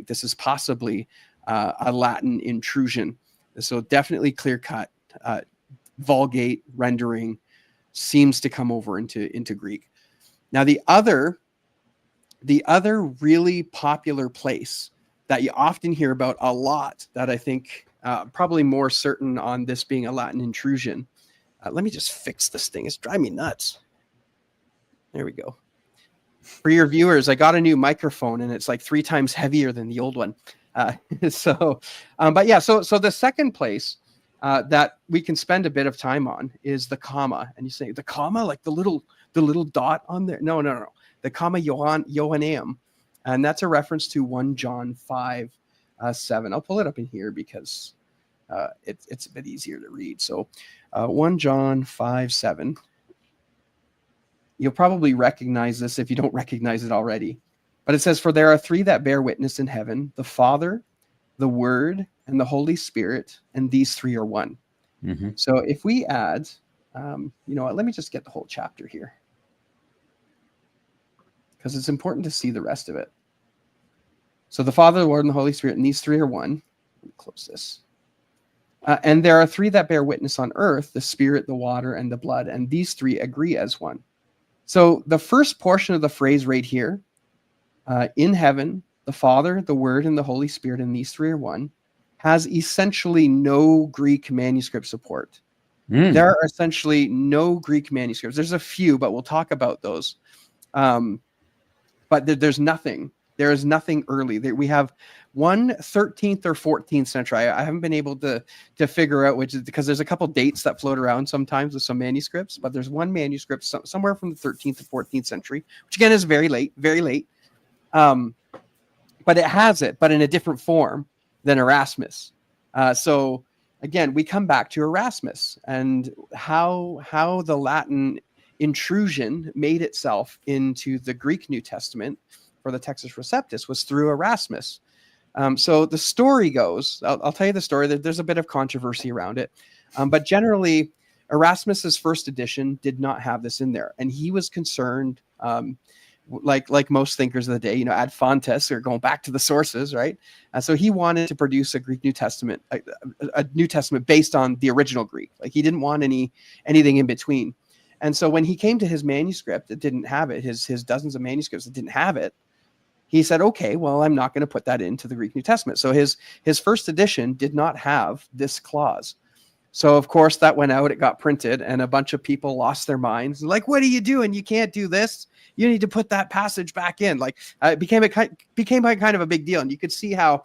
this is possibly a Latin intrusion. So definitely clear cut. Vulgate rendering seems to come over into Greek. Now the other really popular place that you often hear about a lot, that I think probably more certain on this being a Latin intrusion. Let me just fix this thing. It's driving me nuts. There we go. For your viewers, I got a new microphone and it's like 3 times heavier than the old one. But yeah, so the second place that we can spend a bit of time on is the comma. And you say the comma, like the little dot on there? No. The comma Johanneum. And that's a reference to 1 John 5:7. I'll pull it up in here because it's a bit easier to read. So 1 John 5:7. You'll probably recognize this if you don't recognize it already. But it says, "For there are three that bear witness in heaven, the Father, the Word, and the Holy Spirit, and these three are one." Mm-hmm. So if we add, you know what, let me just get the whole chapter here, because it's important to see the rest of it. So the Father, the Word, and the Holy Spirit, and these three are one. Let me close this. "And there are three that bear witness on earth, the Spirit, the water, and the blood, and these three agree as one." So the first portion of the phrase right here, in heaven, the Father, the Word, and the Holy Spirit, and these three are one, has essentially no Greek manuscript support. There are essentially no Greek manuscripts. There's a few, but we'll talk about those. But there's nothing. There is nothing early. We have one 13th or 14th century. I haven't been able to figure out which is, because there's a couple dates that float around sometimes with some manuscripts, but there's one manuscript somewhere from the 13th to 14th century, which again is very late, very late. But it has it, but in a different form than Erasmus. So again, we come back to Erasmus and how the Latin intrusion made itself into the Greek New Testament for the Textus Receptus was through Erasmus. So the story goes, I'll tell you the story. There's a bit of controversy around it, but generally Erasmus's first edition did not have this in there, and he was concerned, like most thinkers of the day, ad fontes, or going back to the sources, right? So he wanted to produce a Greek New Testament, a New Testament based on the original Greek. Like he didn't want anything in between. And so when he came to his manuscript that didn't have it, his dozens of manuscripts that didn't have it, he said, okay, well, I'm not going to put that into the Greek New Testament. So his first edition did not have this clause. So of course that went out, it got printed, and a bunch of people lost their minds. Like, what are you doing? You can't do this. You need to put that passage back in. Like it became a kind of a big deal. And you could see how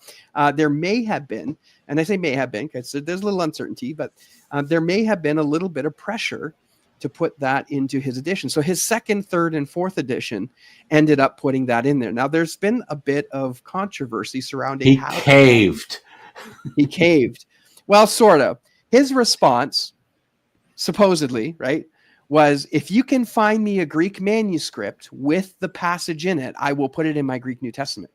there may have been, and I say may have been because there's a little uncertainty, but there may have been a little bit of pressure to put that into his edition. So his second, third, and fourth edition ended up putting that in there. Now there's been a bit of controversy surrounding how caved. He caved. Well, sort of. His response, supposedly, right, was, if you can find me a Greek manuscript with the passage in it, I will put it in my Greek New Testament.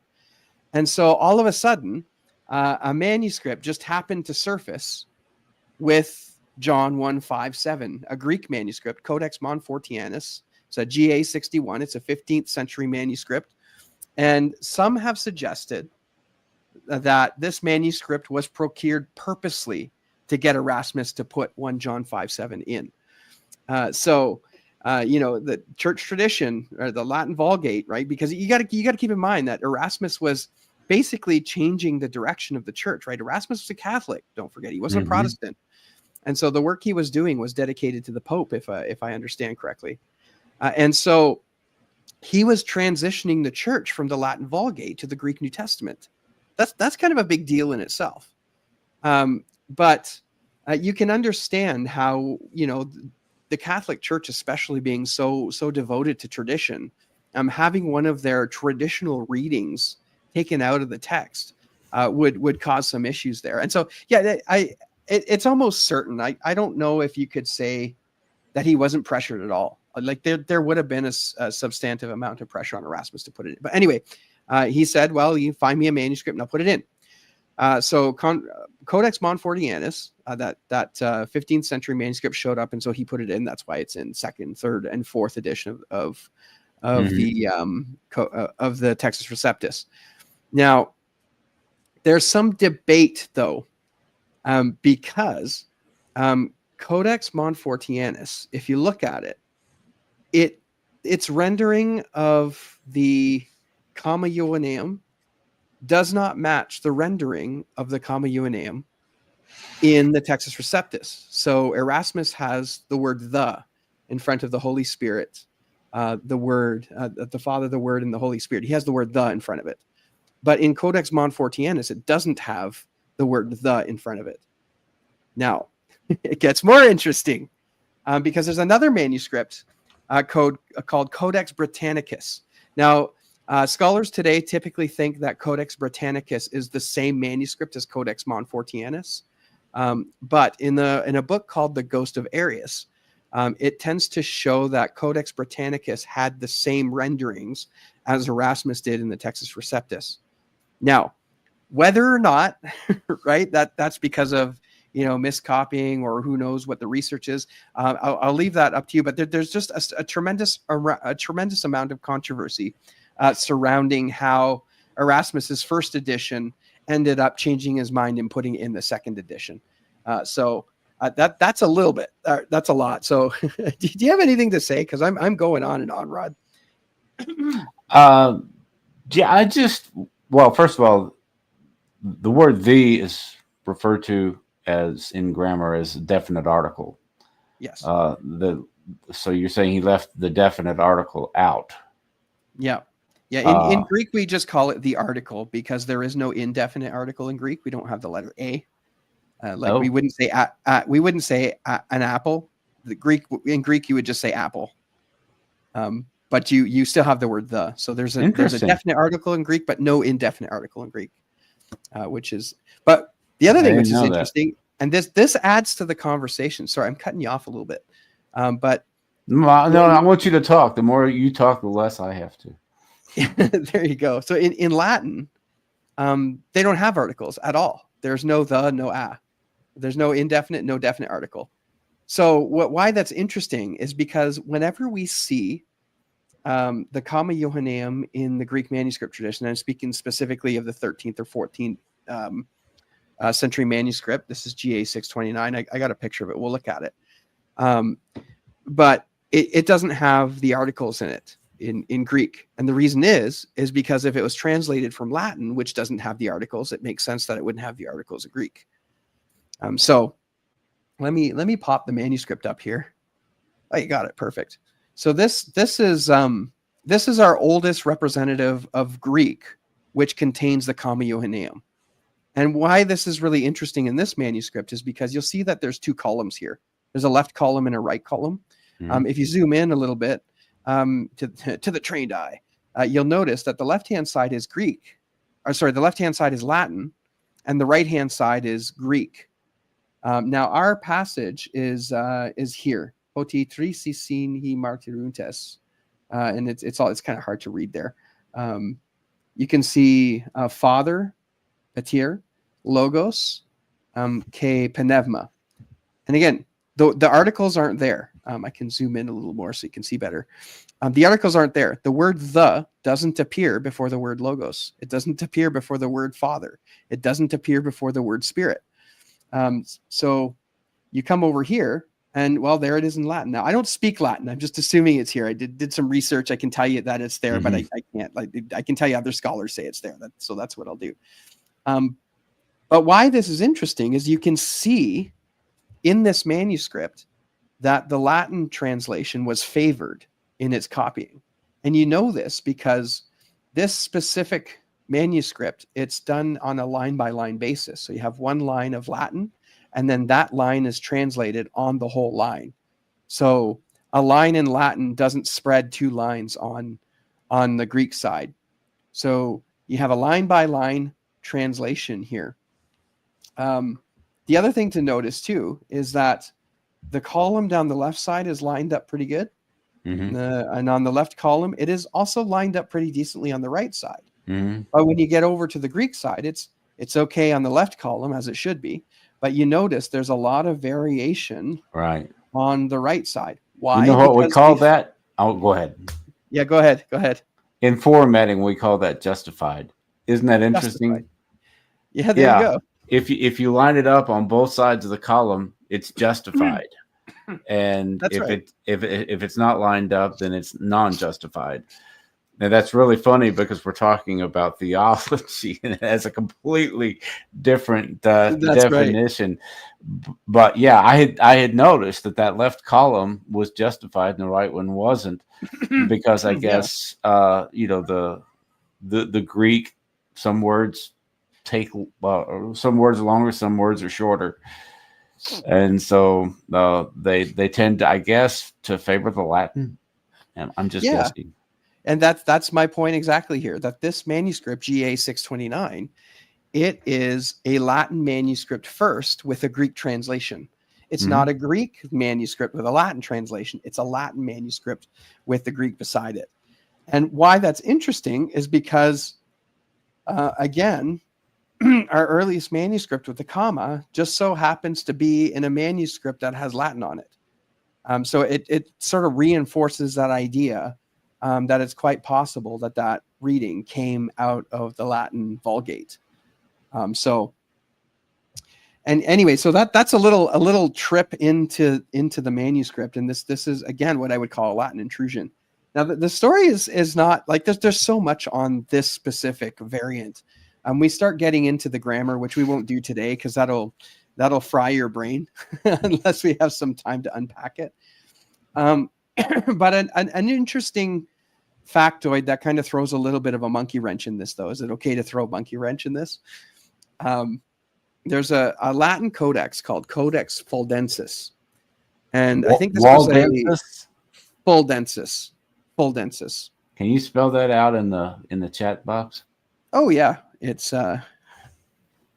And so all of a sudden, a manuscript just happened to surface with John 1:5-7, a Greek manuscript, Codex Montfortianus. It's a GA 61. It's a 15th century manuscript. And some have suggested that this manuscript was procured purposely to get Erasmus to put 1 John 5:7 in. The church tradition, or the Latin Vulgate, right? Because you got to keep in mind that Erasmus was basically changing the direction of the church, right? Erasmus was a Catholic. Don't forget, he wasn't a Protestant. And so the work he was doing was dedicated to the Pope, if I understand correctly. And so he was transitioning the church from the Latin Vulgate to the Greek New Testament. That's kind of a big deal in itself. But you can understand how, the Catholic Church, especially being so devoted to tradition, having one of their traditional readings taken out of the text would cause some issues there. And so, yeah, it's almost certain. I don't know if you could say that he wasn't pressured at all. Like there would have been a substantive amount of pressure on Erasmus to put it in. But anyway, he said, well, you find me a manuscript and I'll put it in. So Codex Montfortianus, that 15th century manuscript showed up, and so he put it in. That's why it's in second, third, and fourth edition of the Textus Receptus. Now, there's some debate though, because Codex Montfortianus, if you look at it, its rendering of the Comma Ioanneum does not match the rendering of the Comma Ioanneum in the Textus Receptus. So Erasmus has the word "the" in front of the Holy Spirit, the Word, the Father, the Word, and the Holy Spirit. He has the word "the" in front of it. But in Codex Montfortianus, it doesn't have the word "the" in front of it. Now, it gets more interesting because there's another manuscript called Codex Britannicus. Now, scholars today typically think that Codex Britannicus is the same manuscript as Codex Montfortianus, but in a book called The Ghost of Arius, it tends to show that Codex Britannicus had the same renderings as Erasmus did in the Textus Receptus. Now, whether or not, right, that's because of, miscopying, or who knows what the research is. I'll leave that up to you. But there's just a tremendous amount of controversy surrounding how Erasmus's first edition ended up changing his mind and putting in the second edition. So that's a little bit. That's a lot. So do you have anything to say? Because I'm going on and on, Rod. Yeah, well, first of all, the word "the" is referred to as in grammar as a definite article. Yes. So you're saying he left the definite article out? Yeah. Yeah. In Greek, we just call it the article because there is no indefinite article in Greek. We don't have the letter a. We wouldn't say we wouldn't say an apple. In Greek, you would just say apple. But you still have the word the. So there's a definite article in Greek, but no indefinite article in Greek. But the other thing which is interesting, and this adds to the conversation. Sorry, I'm cutting you off a little bit. But no, I want you to talk. The more you talk, the less I have to. There you go. So in Latin, they don't have articles at all. There's no the, no a. There's no indefinite, no definite article. So why that's interesting is because whenever we see the Comma Johanneum in the Greek manuscript tradition, I'm speaking specifically of the 13th or 14th century manuscript. This is GA 629. I got a picture of it. We'll look at it. But it doesn't have the articles in it in Greek. And the reason is because if it was translated from Latin, which doesn't have the articles, it makes sense that it wouldn't have the articles in Greek. So let me pop the manuscript up here. Oh, you got it. Perfect. So this is our oldest representative of Greek, which contains the Comma Johanneum. And why this is really interesting in this manuscript is because you'll see that there's two columns here. There's a left column and a right column. Mm-hmm. If you zoom in a little bit to the trained eye, you'll notice that the left-hand side is Greek. The left-hand side is Latin, and the right-hand side is Greek. Now our passage is here. Oti trisisin hi martiruntes, and it's kind of hard to read there. You can see Father, Patir, Logos, Ke Pneuma, and again the articles aren't there. I can zoom in a little more so you can see better. The articles aren't there. The word "the" doesn't appear before the word Logos. It doesn't appear before the word Father. It doesn't appear before the word Spirit. So you come over here. And well, there it is in Latin. Now, I don't speak Latin. I'm just assuming it's here. I did some research. I can tell you that it's there, mm-hmm. but I can't. I can tell you other scholars say it's there. So that's what I'll do. But why this is interesting is you can see in this manuscript that the Latin translation was favored in its copying. And you know this because this specific manuscript, it's done on a line-by-line basis. So you have one line of Latin, and then that line is translated on the whole line. So a line in Latin doesn't spread two lines on the Greek side. So you have a line-by-line translation here. The other thing to notice too is that the column down the left side is lined up pretty good. Mm-hmm. And on the left column, it is also lined up pretty decently on the right side. Mm-hmm. But when you get over to the Greek side, it's okay on the left column as it should be. But you notice there's a lot of variation on the right side. Why? You know what we call that? Oh, go ahead. Yeah, go ahead. In formatting, we call that justified. Isn't that interesting? Justified. Yeah, there you go. If you line it up on both sides of the column, it's justified. And if it's not lined up, then it's non-justified. Now that's really funny because we're talking about theology and it has a completely different definition. Right. But yeah, I had noticed that left column was justified and the right one wasn't, because I guess the Greek, some words take some words are longer, some words are shorter. And so they tend to, I guess, to favor the Latin. And I'm just guessing. And that's my point exactly here, that this manuscript, GA 629, it is a Latin manuscript first with a Greek translation. It's not a Greek manuscript with a Latin translation. It's a Latin manuscript with the Greek beside it. And why that's interesting is because, again, our earliest manuscript with the comma just so happens to be in a manuscript that has Latin on it. So it sort of reinforces that idea that it's quite possible that reading came out of the Latin Vulgate. And anyway, so that's a little trip into the manuscript, and this is again what I would call a Latin intrusion. Now the story is not like there's so much on this specific variant. We start getting into the grammar, which we won't do today because that'll fry your brain unless we have some time to unpack it. But an interesting factoid that kind of throws a little bit of a monkey wrench in this, though. Is it okay to throw a monkey wrench in this? There's a Latin codex called Codex Fuldensis. And I think this was a Fuldensis. Fuldensis. Can you spell that out in the chat box? Oh yeah, it's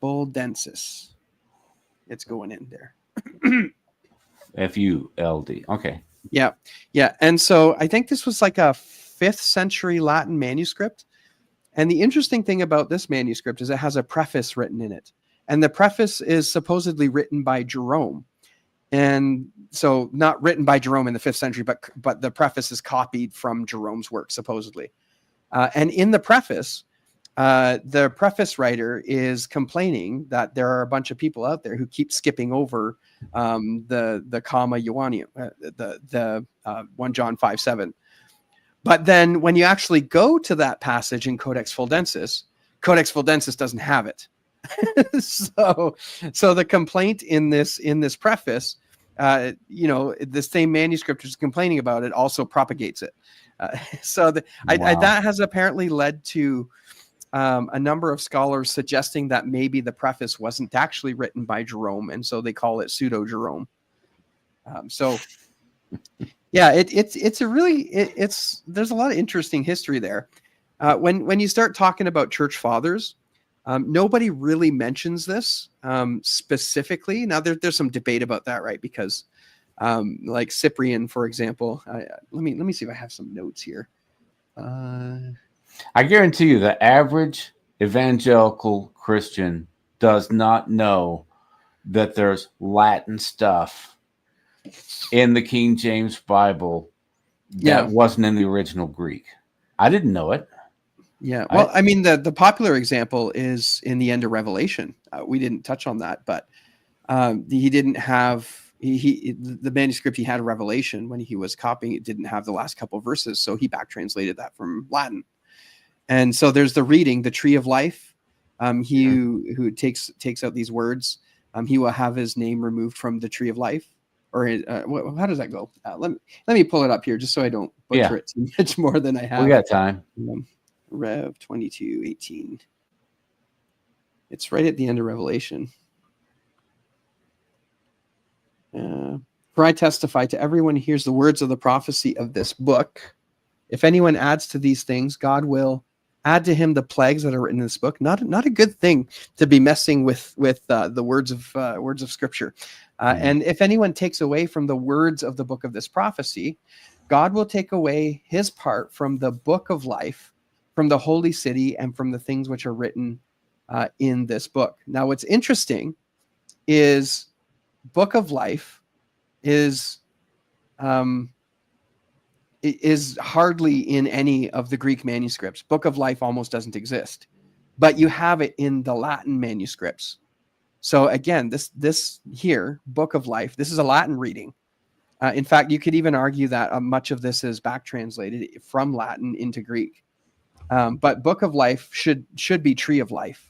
Fuldensis. It's going in there. F-U-L-D. Okay. Yeah. And so I think this was like a 5th century Latin manuscript. And the interesting thing about this manuscript is it has a preface written in it. And the preface is supposedly written by Jerome. And so not written by Jerome in the 5th century, but the preface is copied from Jerome's work, supposedly. And in the preface writer is complaining that there are a bunch of people out there who keep skipping over the comma Ioannium, the 1 John 5:7. But then when you actually go to that passage in Codex Fuldensis doesn't have it. So the complaint in this preface, the same manuscript is complaining about it also propagates it. That has apparently led to a number of scholars suggesting that maybe the preface wasn't actually written by Jerome, and so they call it pseudo Jerome. Yeah, there's a lot of interesting history there. When you start talking about church fathers, nobody really mentions this specifically. Now there's some debate about that, right? Because like Cyprian, for example, let me see if I have some notes here. I guarantee you the average evangelical Christian does not know that there's Latin stuff in the King James Bible that wasn't in the original Greek. I didn't know it. Yeah. Well, I mean, the popular example is in the end of Revelation. We didn't touch on that, but he didn't have the manuscript he had of Revelation when he was copying it didn't have the last couple of verses, so he back translated that from Latin. And so there's the reading, the tree of life. He who takes out these words, he will have his name removed from the tree of life. Or how does that go? Let me pull it up here just so I don't butcher it too much more than I have. We got time. Rev 22:18. It's right at the end of Revelation. For I testify to everyone who hears the words of the prophecy of this book. If anyone adds to these things, God will add to him the plagues that are written in this book. Not a good thing to be messing with the words of Scripture. And if anyone takes away from the words of the book of this prophecy, God will take away his part from the book of life, from the holy city, and from the things which are written in this book. Now, what's interesting is book of life is hardly in any of the Greek manuscripts. Book of life almost doesn't exist, but you have it in the Latin manuscripts. So again, this here, book of life, this is a Latin reading. In fact, you could even argue that much of this is back translated from Latin into Greek. But book of life should be tree of life.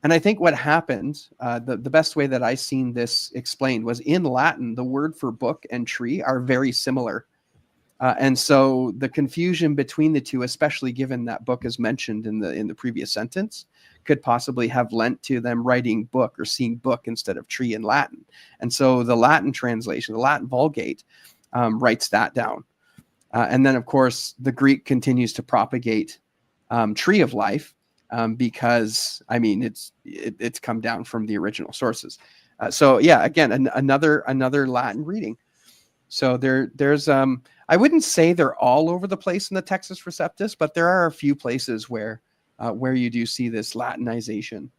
And I think what happened, the best way that I seen this explained was in Latin, the word for book and tree are very similar. And so the confusion between the two, especially given that book is mentioned in the previous sentence, could possibly have lent to them writing book or seeing book instead of tree in Latin. And so the Latin translation, the Latin Vulgate, writes that down. And then, of course, the Greek continues to propagate tree of life because, I mean, it's come down from the original sources. So yeah, again, another Latin reading. So there's I wouldn't say they're all over the place in the Textus Receptus, but there are a few places where you do see this Latinization.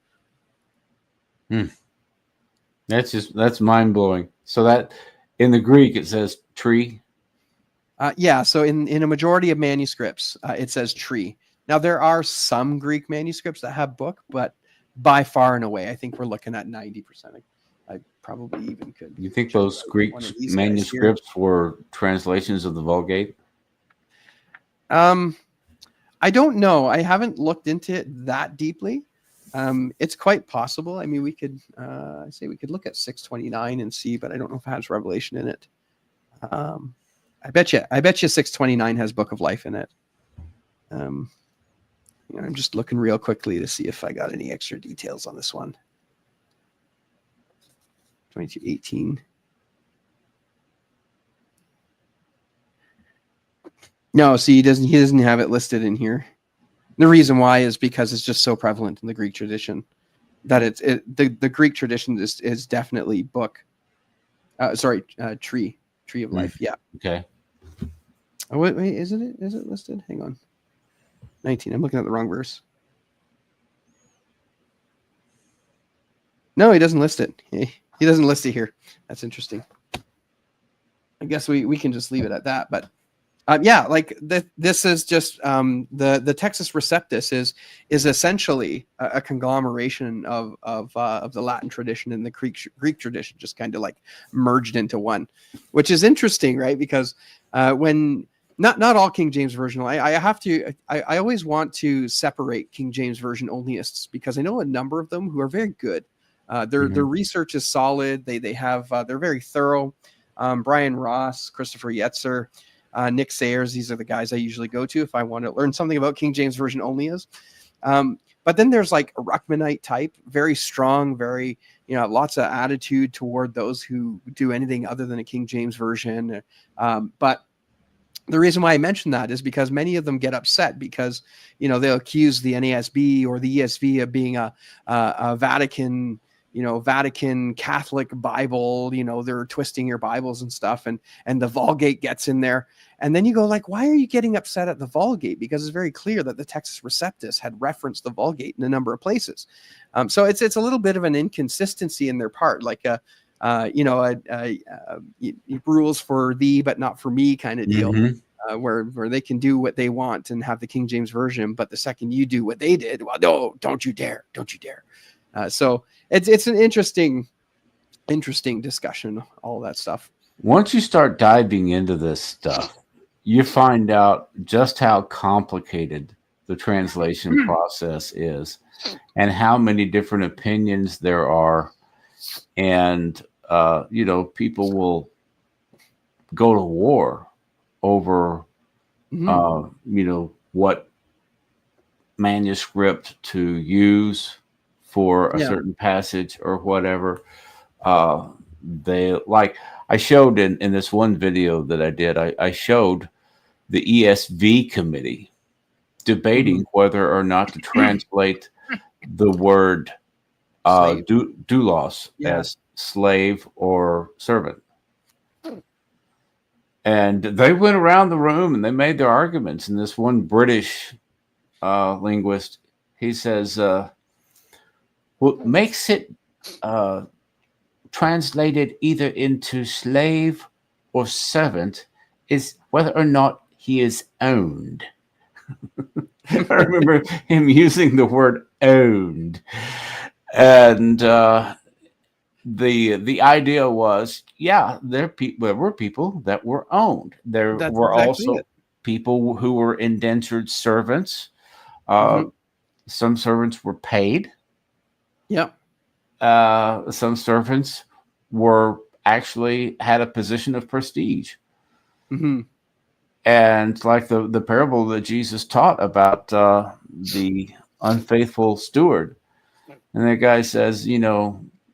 That's mind blowing. So that in the Greek it says tree. Yeah. So in a majority of manuscripts, it says tree. Now there are some Greek manuscripts that have book, but by far and away, I think we're looking at 90%. I probably even could. You think those Greek manuscripts were translations of the Vulgate? I don't know. I haven't looked into it that deeply. It's quite possible. I mean, we could say we could look at 629 and see, but I don't know if it has Revelation in it. I bet you 629 has Book of Life in it. I'm just looking real quickly to see if I got any extra details on this one. 2218. No, see, he doesn't have it listed in here. The reason why is because it's just so prevalent in the Greek tradition that the Greek tradition is definitely book. Tree of life. Yeah. Okay. Oh wait, is it listed? Hang on. 19. I'm looking at the wrong verse. No, he doesn't list it. He doesn't list it here. That's interesting. I guess we can just leave it at that. But yeah, like this is just the Textus Receptus is essentially a conglomeration of the Latin tradition and the Greek tradition, just kind of like merged into one, which is interesting, right? Because when not all King James Version, I always want to separate King James Version onlyists because I know a number of them who are very good. Their research is solid. They have they're very thorough. Brian Ross, Christopher Yetzer, Nick Sayers. These are the guys I usually go to if I want to learn something about King James Version onlyism. But then there's like a Ruckmanite type, very strong, very, lots of attitude toward those who do anything other than a King James Version. But the reason why I mention that is because many of them get upset because, they'll accuse the NASB or the ESV of being a Vatican, Vatican Catholic Bible, they're twisting your Bibles and stuff. And the Vulgate gets in there. And then you go like, why are you getting upset at the Vulgate? Because it's very clear that the Textus Receptus had referenced the Vulgate in a number of places. So it's a little bit of an inconsistency in their part, like rules for thee, but not for me kind of deal. Where they can do what they want and have the King James Version, but the second you do what they did, well, no, don't you dare. So it's an interesting discussion, all that stuff. Once you start diving into this stuff, you find out just how complicated the translation process is and how many different opinions there are. And, people will go to war over, what manuscript to use for a certain passage or whatever. I showed in this one video that I did, I showed the ESV committee debating whether or not to translate the word doulos as slave or servant. And they went around the room and they made their arguments. And this one British linguist, he says, what makes it translated either into slave or servant is whether or not he is owned. I remember him using the word owned. And the idea was, there were people that were owned. There were also people who were indentured servants. Some servants were paid. Yep. Some servants were actually had a position of prestige. And like the parable that Jesus taught about the unfaithful steward. And the guy says,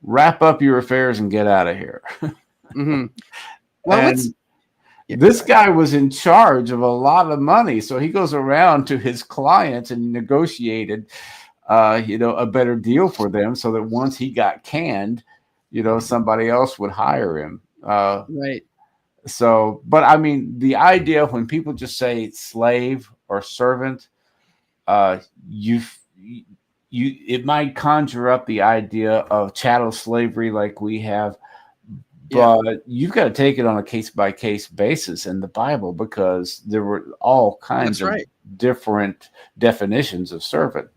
wrap up your affairs and get out of here. Well, this guy was in charge of a lot of money. So he goes around to his clients and negotiated, a better deal for them so that once he got canned, somebody else would hire him. Right. So, but I mean, the idea when people just say slave or servant, you it might conjure up the idea of chattel slavery like we have, but you've got to take it on a case by case basis in the Bible, because there were all kinds of different definitions of servant.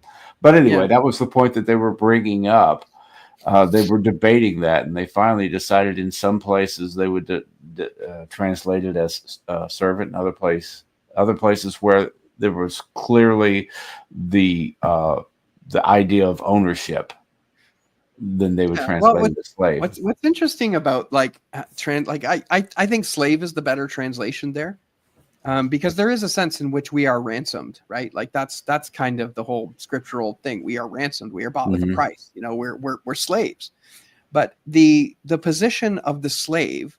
But anyway, that was the point that they were bringing up. They were debating that, and they finally decided in some places they would translate it as servant, and other places where there was clearly the idea of ownership, then they would translate it as slave. What's interesting about I think slave is the better translation there, because there is a sense in which we are ransomed, right? Like that's kind of the whole scriptural thing. We are ransomed. We are bought with a price. We're slaves. But the position of the slave,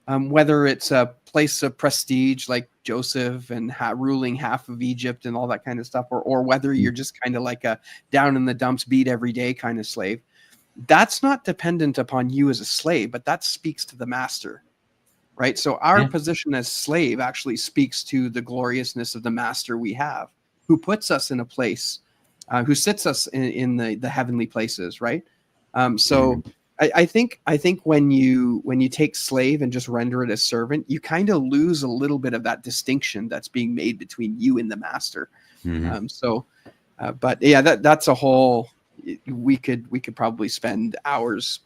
whether it's a place of prestige like Joseph and ruling half of Egypt and all that kind of stuff, or whether you're just kind of like a down in the dumps, beat every day kind of slave, that's not dependent upon you as a slave, but that speaks to the master, right? So our position as slave actually speaks to the gloriousness of the master we have, who puts us in a place, who sits us in the heavenly places, right? I think when you take slave and just render it as servant, you kind of lose a little bit of that distinction that's being made between you and the master. But yeah, that's a whole. We could probably spend hours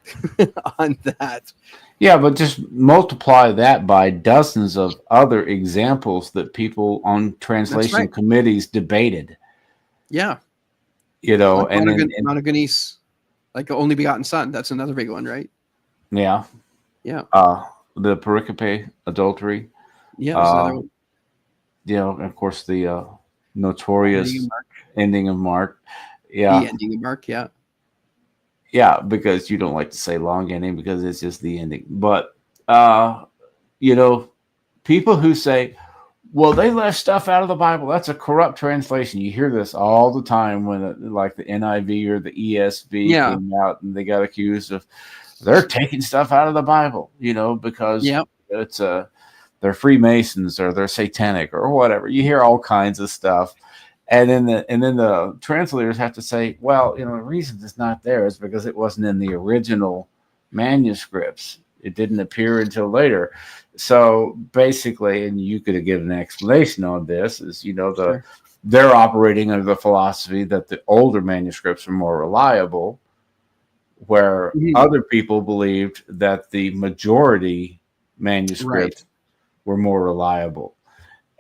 on that. Yeah, but just multiply that by dozens of other examples that people on translation committees debated. Yeah, like monogenes, like the only begotten son. That's another big one, right? Yeah. The pericope, adultery. Yeah, that's another one. And of course the notorious ending of Mark. Yeah. The ending of Mark, yeah. Yeah, because you don't like to say long ending because it's just the ending. But, people who say, well, they left stuff out of the Bible. That's a corrupt translation. You hear this all the time when like the NIV or the ESV came out and they got accused of they're taking stuff out of the Bible, because it's they're Freemasons or they're satanic or whatever. You hear all kinds of stuff. And then the translators have to say, well, the reason it's not there is because it wasn't in the original manuscripts. It didn't appear until later. So basically, and you could have given an explanation on this, is they're operating under the philosophy that the older manuscripts are more reliable, where other people believed that the majority manuscripts were more reliable.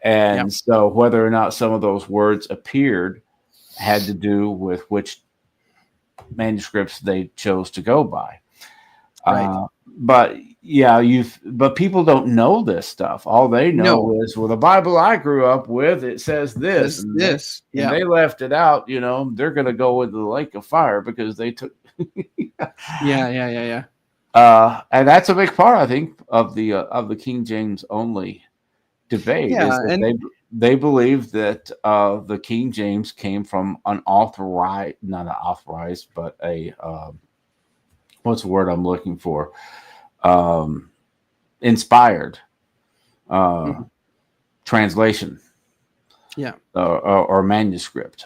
And so whether or not some of those words appeared had to do with which manuscripts they chose to go by. But people don't know this stuff. All they know is, well, the Bible I grew up with, it says this, and they left it out. They're going to go into the lake of fire because they took. Yeah. And that's a big part, I think, of the King James only debate. Is that they believe that the King James came from not an authorized, but a what's the word I'm looking for? Inspired translation, or manuscript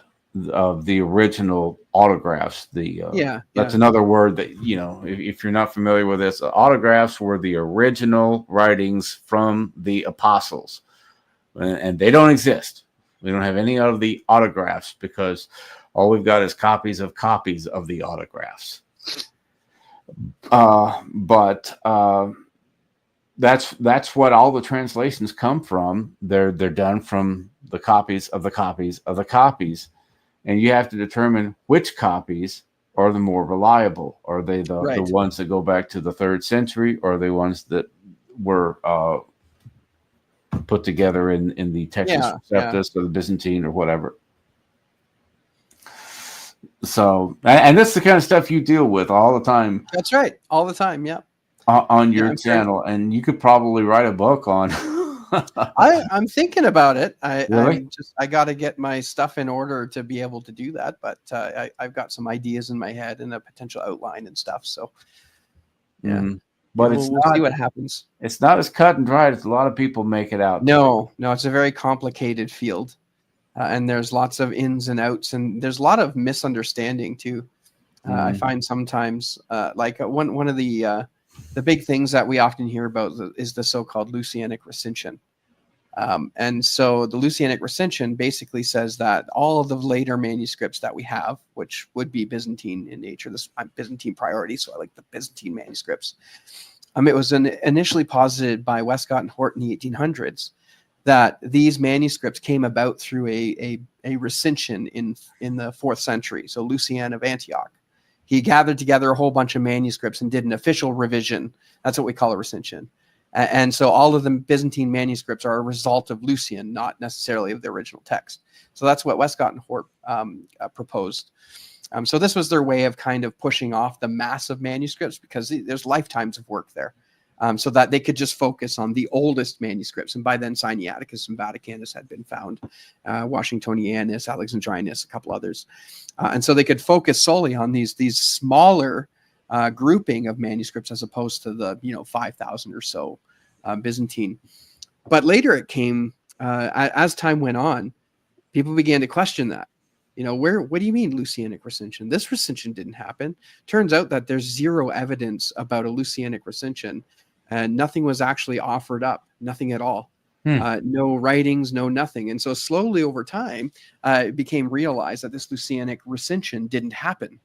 of the original autographs. That's another word that if you're not familiar with this, autographs were the original writings from the apostles, and they don't exist. We don't have any of the autographs because all we've got is copies of the autographs. But that's what all the translations come from. They're done from the copies of the copies of the copies, and you have to determine which copies are the more reliable. Are they the ones that go back to the 3rd century, or are they ones that were put together in the Textus Receptus or the Byzantine or whatever? So, and that's the kind of stuff you deal with all the time. That's right. All the time. Yeah. On your channel. Sure. And you could probably write a book on. I'm thinking about it. Really? I got to get my stuff in order to be able to do that. But I've got some ideas in my head and a potential outline and stuff. So Yeah. But we'll see what happens. It's not as cut and dried as a lot of people make it out. No, it's a very complicated field. And there's lots of ins and outs, and there's a lot of misunderstanding too. I find sometimes, like one of the big things that we often hear about is the so-called Lucianic recension. And so the Lucianic recension basically says that all of the later manuscripts that we have, which would be Byzantine in nature, this Byzantine priority, so I like the Byzantine manuscripts. It was initially posited by Westcott and Hort in the 1800s that these manuscripts came about through a recension in the 4th century. So Lucian of Antioch, he gathered together a whole bunch of manuscripts and did an official revision. That's what we call a recension. And so all of the Byzantine manuscripts are a result of Lucian, not necessarily of the original text. So that's what Westcott and Hort proposed. So this was their way of kind of pushing off the massive manuscripts, because there's lifetimes of work there, so that they could just focus on the oldest manuscripts. And by then, Sinaiticus and Vaticanus had been found, Washingtonianus, Alexandrinus, a couple others. And so they could focus solely on these smaller grouping of manuscripts as opposed to the 5,000 or so Byzantine. But later it came, as time went on, people began to question that. What do you mean Lucianic recension? This recension didn't happen. Turns out that there's zero evidence about a Lucianic recension, and nothing was actually offered up, nothing at all. No writings, no nothing. And so slowly over time, it became realized that this Lucianic recension didn't happen.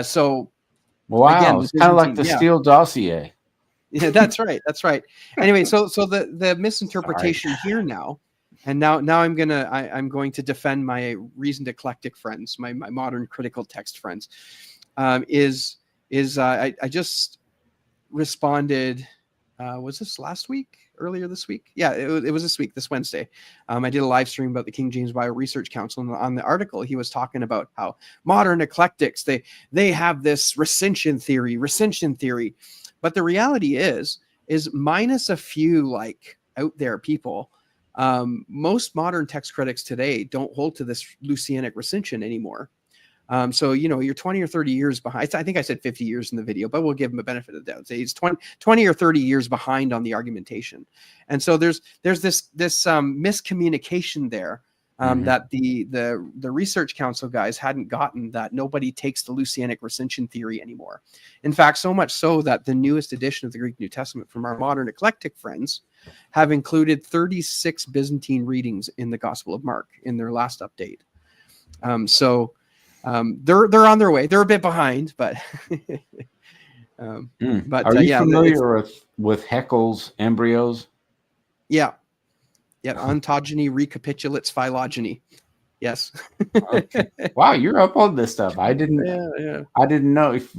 So wow, again, it's kind of like the Steele dossier. Yeah, that's right. Anyway, so the misinterpretation here now. And now I'm going to defend my reasoned eclectic friends, my modern critical text friends. I just responded. Was this last week? Earlier this week? Yeah, it was this week, this Wednesday. I did a live stream about the King James Bible Research Council, and on the article he was talking about how modern eclectics they have this recension theory, but the reality is minus a few like out there people. Most modern text critics today don't hold to this Lucianic recension anymore. So, you're 20 or 30 years behind. I think I said 50 years in the video, but we'll give him a benefit of the doubt. Say he's 20 or 30 years behind on the argumentation. And so there's this miscommunication there, that the Research Council guys hadn't gotten, that nobody takes the Lucianic recension theory anymore. In fact, so much so that the newest edition of the Greek New Testament from our modern eclectic friends have included 36 Byzantine readings in the Gospel of Mark in their last update. They're on their way. They're a bit behind, but but are you familiar with Haeckel's embryos? Yeah, ontogeny, recapitulates, phylogeny. Yes. Okay. Wow, you're up on this stuff. I didn't. Yeah. I didn't know if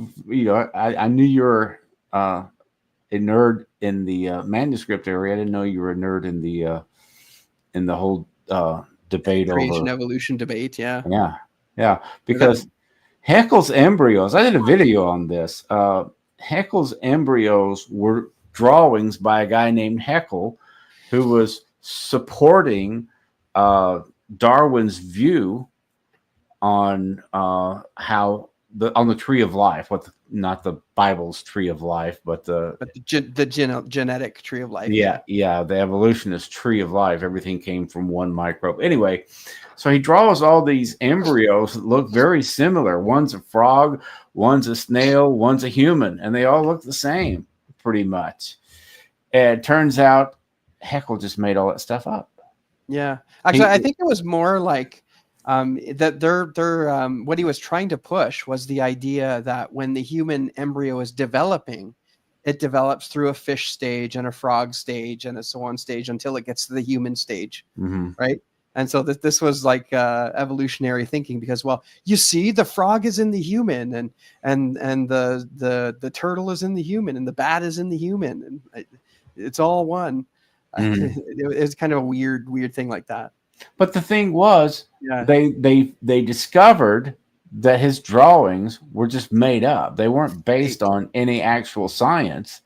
I knew you were a nerd in the manuscript area. I didn't know you were a nerd in the whole debate creation evolution debate. Yeah, because Haeckel's embryos, I did a video on this. Haeckel's embryos were drawings by a guy named Haeckel, who was supporting Darwin's view on how on the tree of life, not the Bible's tree of life, but the genetic tree of life. Yeah, the evolutionist tree of life. Everything came from one microbe. Anyway, so he draws all these embryos that look very similar. One's a frog, one's a snail, one's a human, and they all look the same, pretty much. And it turns out Haeckel just made all that stuff up. Yeah, actually, I think it was more like that. They're what he was trying to push was the idea that when the human embryo is developing, it develops through a fish stage and a frog stage and a so on stage until it gets to the human stage, right? And so this was like evolutionary thinking, because, well, you see, the frog is in the human, and the turtle is in the human, and the bat is in the human, and it's all one. It's kind of a weird thing like that. But the thing was, they discovered that his drawings were just made up. They weren't based on any actual science.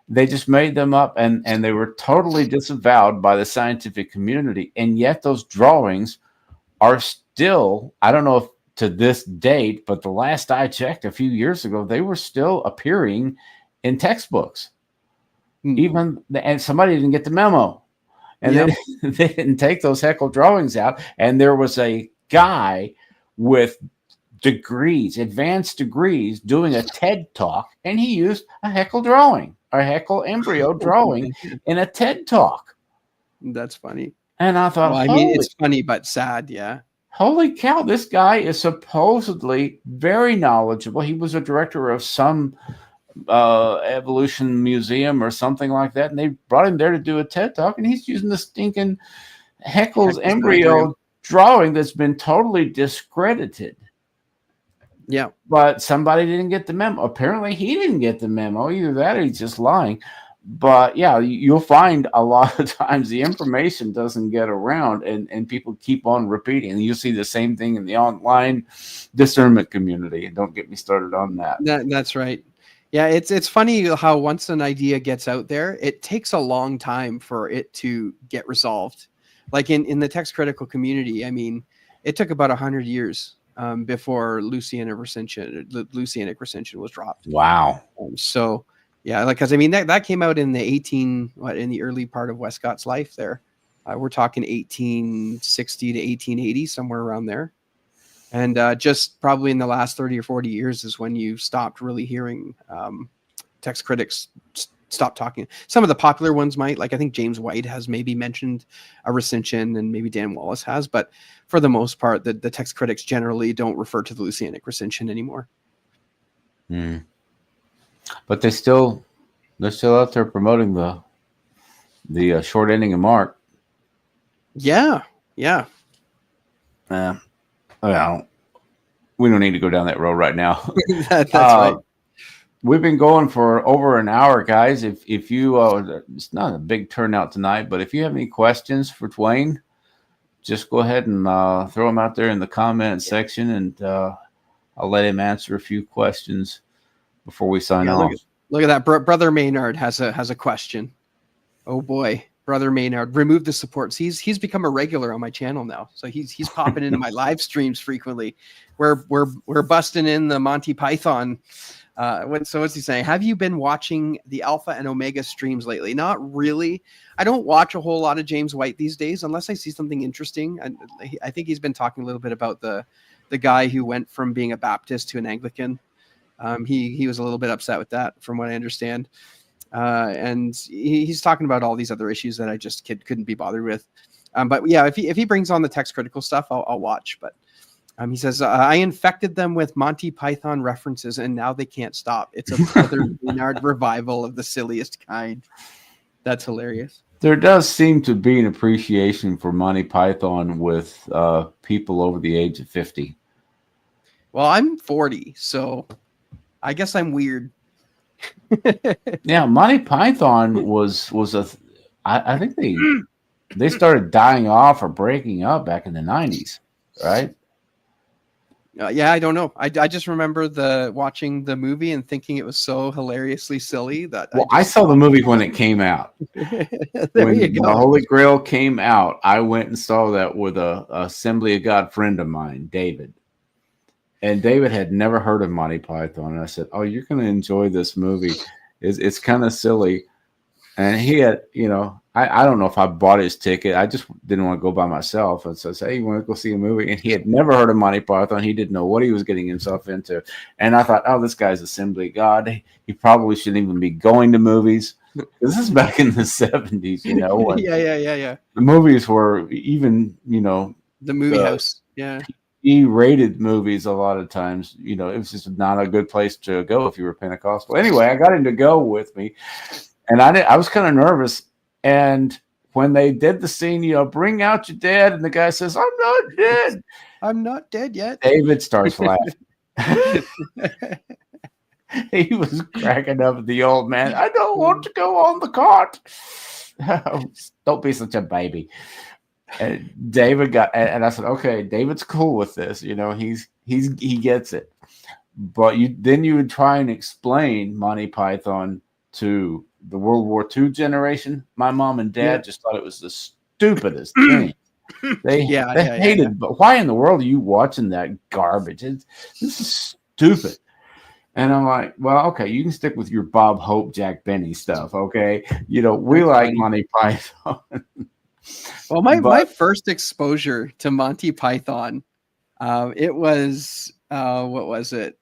They just made them up, and they were totally disavowed by the scientific community. And yet those drawings are still, I don't know if to this date, but the last I checked a few years ago, they were still appearing in textbooks. And somebody didn't get the memo, and they didn't take those Heckle drawings out. And there was a guy with degrees, advanced degrees, doing a TED talk, and he used a Heckle drawing, a Heckle embryo drawing in a TED talk. That's funny. And I thought, well, I mean, it's funny but sad. Yeah. Holy cow! This guy is supposedly very knowledgeable. He was a director of some evolution museum or something like that, and they brought him there to do a TED talk, and he's using the stinking Heckle's embryo drawing that's been totally discredited. Yeah, but somebody didn't get the memo. Apparently he didn't get the memo. Either that or he's just lying. But yeah, you'll find a lot of times the information doesn't get around, and people keep on repeating. And you'll see the same thing in the online discernment community. And don't get me started on that. That's right. Yeah, it's funny how once an idea gets out there, it takes a long time for it to get resolved. Like in the text critical community, I mean, it took about 100 years before Lucianic recension was dropped. Wow. So yeah, like, because I mean that came out in the early part of Westcott's life there. We're talking 1860 to 1880, somewhere around there. And just probably in the last 30 or 40 years is when you stopped really hearing text critics stop talking. Some of the popular ones might, like I think James White has maybe mentioned a recension, and maybe Dan Wallace has, but for the most part, the text critics generally don't refer to the Lucianic recension anymore. But they're still out there promoting the short ending of Mark. Yeah. Well, we don't need to go down that road right now. That's right. We've been going for over an hour, guys. If you, it's not a big turnout tonight, but if you have any questions for Dwayne, just go ahead and throw them out there in the comment section, and I'll let him answer a few questions before we sign off. Look at that. Brother Maynard has a question. Oh boy. Brother Maynard, remove the supports. He's become a regular on my channel now, so he's popping into my live streams frequently. We're busting in the Monty Python. What's he saying? Have you been watching the Alpha and Omega streams lately? Not really. I don't watch a whole lot of James White these days unless I see something interesting. I think he's been talking a little bit about the guy who went from being a Baptist to an Anglican. He was a little bit upset with that, from what I understand. And he's talking about all these other issues that I just couldn't be bothered with. But yeah, if he brings on the text critical stuff, I'll watch. But he says, I infected them with Monty Python references, and now they can't stop. It's a Brother Maynard revival of the silliest kind. That's hilarious. There does seem to be an appreciation for Monty Python with people over the age of 50. Well, I'm 40, so I guess I'm weird. Yeah, Monty Python was I think they started dying off or breaking up back in the 90s, right? Yeah, I don't know. I just remember watching the movie and thinking it was so hilariously silly that. Well, I saw the movie when it came out. There you go. The Holy Grail came out, I went and saw that with a Assembly of God friend of mine, David. And David had never heard of Monty Python. And I said, "Oh, you're going to enjoy this movie. It's kind of silly." And he had, I don't know if I bought his ticket. I just didn't want to go by myself. And so I said, "Hey, you want to go see a movie?" And he had never heard of Monty Python. He didn't know what he was getting himself into. And I thought, oh, this guy's Assembly of God. He probably shouldn't even be going to movies. This is back in the 70s, Yeah. The movies were even, the movie house. Yeah. E-rated movies a lot of times, it was just not a good place to go if you were Pentecostal. Anyway, I got him to go with me, and I was kind of nervous. And when they did the scene, bring out your dad, and the guy says, "I'm not dead. I'm not dead yet." David starts laughing. He was cracking up at the old man. "I don't want to go on the cart." Don't be such a baby. And David and I said, "Okay, David's cool with this. He gets it." But you would try and explain Monty Python to the World War II generation. My mom and dad just thought it was the stupidest thing. They hated. But why in the world are you watching that garbage? This is stupid. And I'm like, well, okay, you can stick with your Bob Hope, Jack Benny stuff, okay? We That's like funny. Monty Python. Well, my But first exposure to Monty Python, it was what was it?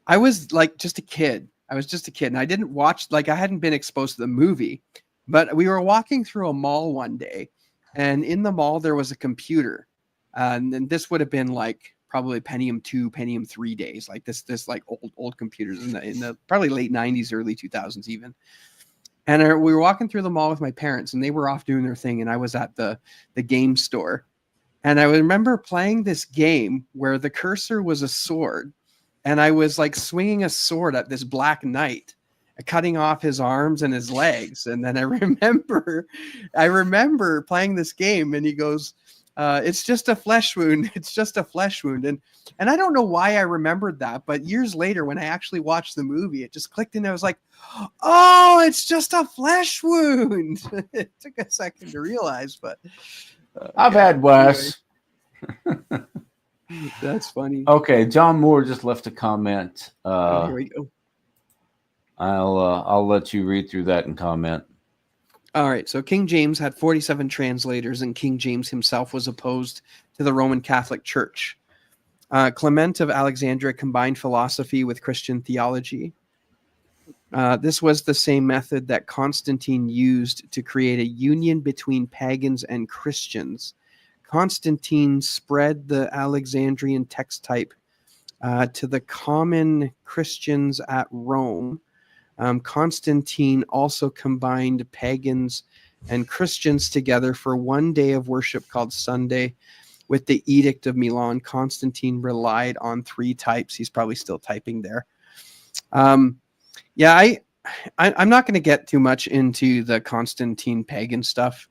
I was like just a kid. I was just a kid, and I didn't watch, like I hadn't been exposed to the movie, but we were walking through a mall one day, and in the mall there was a computer, and then this would have been like probably Pentium 2, Pentium 3 days, like this like old computers in the probably late 90s, early 2000s even. And we were walking through the mall with my parents, and they were off doing their thing, and I was at the game store. And I remember playing this game where the cursor was a sword, and I was like swinging a sword at this black knight, cutting off his arms and his legs. And then I remember playing this game, and he goes, "It's just a flesh wound. It's just a flesh wound." And I don't know why I remembered that, but years later, when I actually watched the movie, it just clicked, and I was like, "Oh, it's just a flesh wound." It took a second to realize, but I've had Wes. Anyway. That's funny. Okay, John Moore just left a comment. Here we go. I'll let you read through that and comment. All right. So King James had 47 translators, and King James himself was opposed to the Roman Catholic Church. Clement of Alexandria combined philosophy with Christian theology. This was the same method that Constantine used to create a union between pagans and Christians. Constantine spread the Alexandrian text type to the common Christians at Rome. Constantine also combined pagans and Christians together for one day of worship called Sunday. With the Edict of Milan, Constantine relied on 3 types. He's probably still typing there. I'm not going to get too much into the Constantine pagan stuff.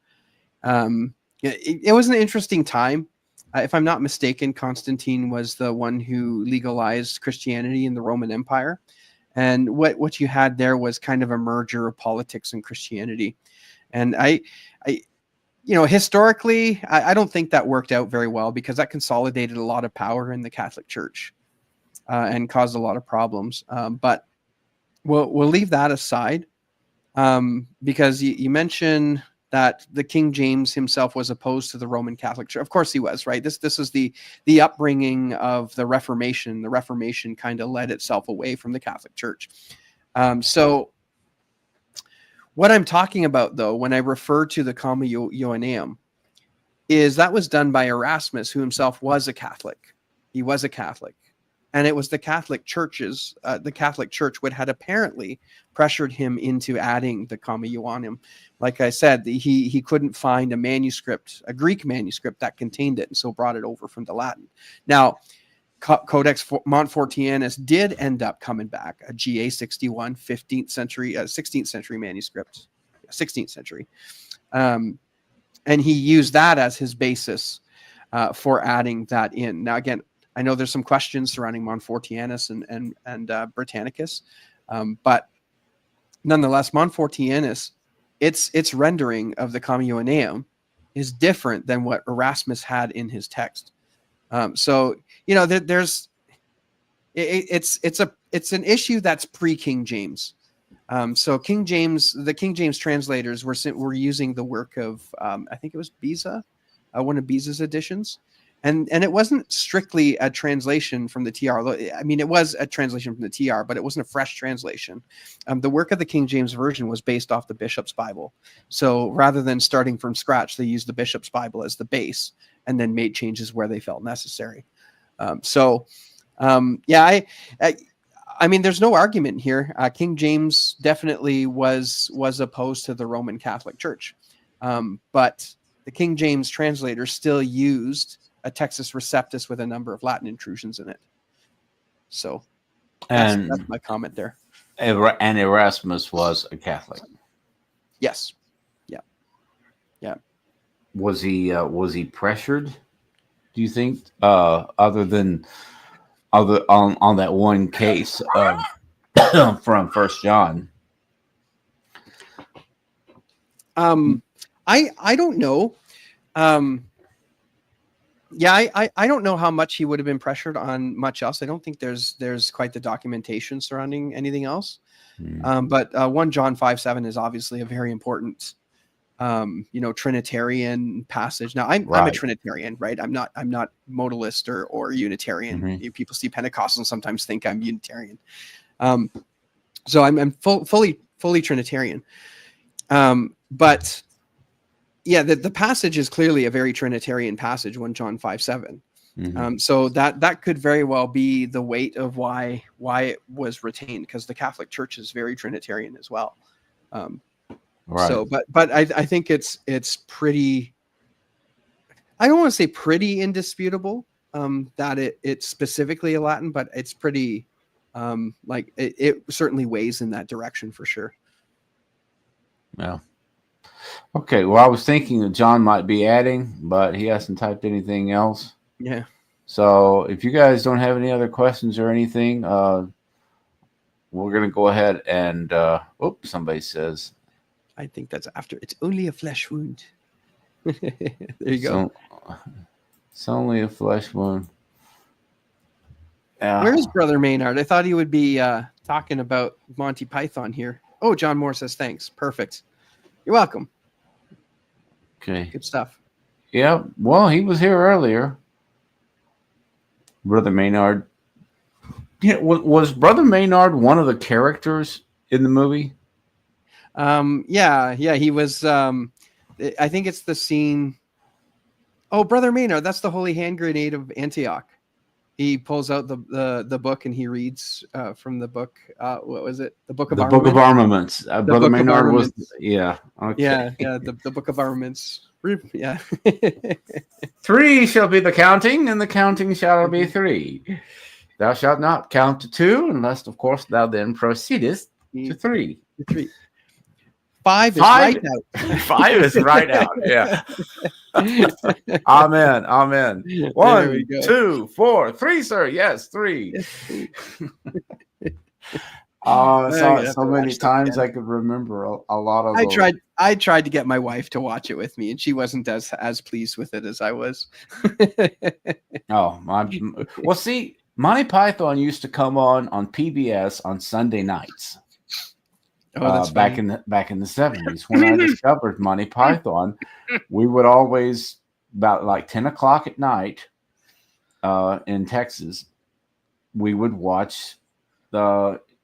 It was an interesting time. If I'm not mistaken, Constantine was the one who legalized Christianity in the Roman Empire. And what you had there was kind of a merger of politics and Christianity. And historically, I don't think that worked out very well, because that consolidated a lot of power in the Catholic Church and caused a lot of problems. But we'll leave that aside, because you mentioned that the King James himself was opposed to the Roman Catholic Church. Of course he was, right? This is the upbringing of the Reformation. The Reformation kind of led itself away from the Catholic Church. So what I'm talking about, though, when I refer to the Comma Ioanneum, is that was done by Erasmus, who himself was a Catholic. He was a Catholic. And it was the Catholic churches, the Catholic Church, which had apparently pressured him into adding the Comma Ioanneum. Like I said, he couldn't find a manuscript, a Greek manuscript that contained it, and so brought it over from the Latin. Now, Codex Montfortianus did end up coming back, a GA 61, 16th century manuscript, 16th century. And he used that as his basis for adding that in. Now, again, I know there's some questions surrounding Montfortianus and Britannicus, but nonetheless, Montfortianus, its rendering of the Comma Ioanneum is different than what Erasmus had in his text. So there's it's an issue that's pre-King James. So the King James translators were using the work of I think it was Beza, one of Beza's editions. And it wasn't strictly a translation from the TR. I mean, it was a translation from the TR, but it wasn't a fresh translation. The work of the King James Version was based off the Bishop's Bible. So rather than starting from scratch, they used the Bishop's Bible as the base and then made changes where they felt necessary. I mean, there's no argument here. King James definitely was opposed to the Roman Catholic Church. But the King James translators still used a Textus Receptus with a number of Latin intrusions in it. So that's my comment there. And Erasmus was a Catholic. Yes. Yeah. Was he pressured, do you think, other than on that one case from 1 John? I don't know. Yeah, I don't know how much he would have been pressured on much else. I don't think there's quite the documentation surrounding anything else. But 1 John 5:7 is obviously a very important, Trinitarian passage. Now I'm a Trinitarian, right? I'm not modalist or Unitarian. Mm-hmm. People see Pentecostal and sometimes think I'm Unitarian. So I'm fully Trinitarian. But yeah, the passage is clearly a very Trinitarian passage, 1 John 5:7. Mm-hmm. So that could very well be the weight of why it was retained, because the Catholic Church is very Trinitarian as well. Right. So, but I think it's pretty. I don't want to say pretty indisputable that it's specifically a Latin, but it's pretty like it certainly weighs in that direction for sure. Yeah. Okay. Well, I was thinking that John might be adding, but he hasn't typed anything else. Yeah. So if you guys don't have any other questions or anything, we're going to go ahead and, somebody says. I think that's after. It's only a flesh wound. There you go. It's only a flesh wound. Where's Brother Maynard? I thought he would be talking about Monty Python here. Oh, John Moore says thanks. Perfect. You're welcome. Okay. Good stuff. Yeah. Well, he was here earlier. Brother Maynard. Yeah, was Brother Maynard one of the characters in the movie? Yeah, he was. I think it's the scene. Oh, Brother Maynard, that's the Holy Hand Grenade of Antioch. He pulls out the book and he reads from the book. What was it? The Book of Armaments. Book of Armaments. Brother Maynard was. Yeah. Okay. Yeah. The Book of Armaments. Yeah. 3 shall be the counting, and the counting shall be 3. Thou shalt not count to 2, unless, of course, thou then proceedest to 3. 5 is right out. 5 is right out. Yeah. Amen. 1, 2, 4, 3, sir. Yes, 3. So many times I could remember a lot of. I tried to get my wife to watch it with me, and she wasn't as pleased with it as I was. Well, see, Monty Python used to come on PBS on Sunday nights. That's back in the 70s when I discovered Monty Python. We would always, about like 10 o'clock at night in Texas, we would watch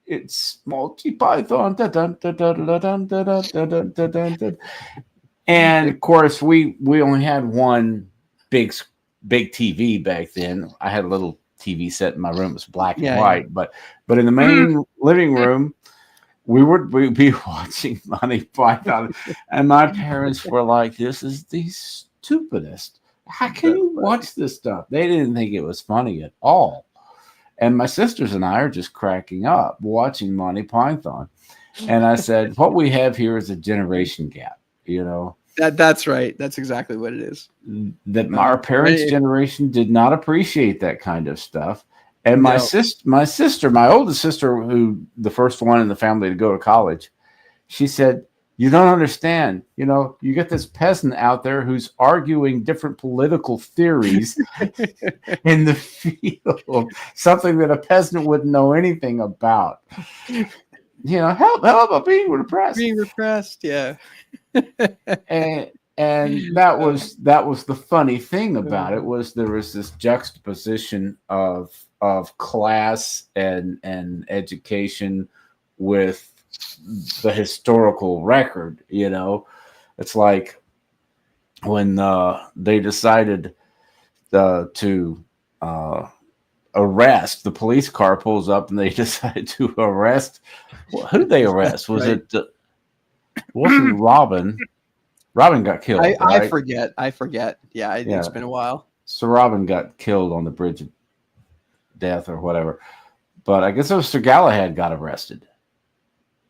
it's Monty Python. And of course we only had one big TV back then. I had a little TV set in my room. It was black and white, but in the main living room we'd be watching Monty Python, and my parents were like, "This is the stupidest. How can you watch this stuff?" They didn't think it was funny at all. And my sisters and I are just cracking up watching Monty Python. And I said, what we have here is a generation gap, That's right. That's exactly what it is. That our parents' generation did not appreciate that kind of stuff. And my sister, my oldest sister, who the first one in the family to go to college, she said, "You don't understand. You get this peasant out there who's arguing different political theories in the field, something that a peasant wouldn't know anything about. How about being repressed? Being repressed, yeah." And that was the funny thing about it, was there was this juxtaposition of class and education with the historical record. It's like when they decided to arrest, the police car pulls up and they decided to arrest. Who did they arrest? Was it wasn't Robin? Robin got killed. I forget. Yeah, it's been a while. So Robin got killed on the bridge of death or whatever. But I guess it was Sir Galahad got arrested.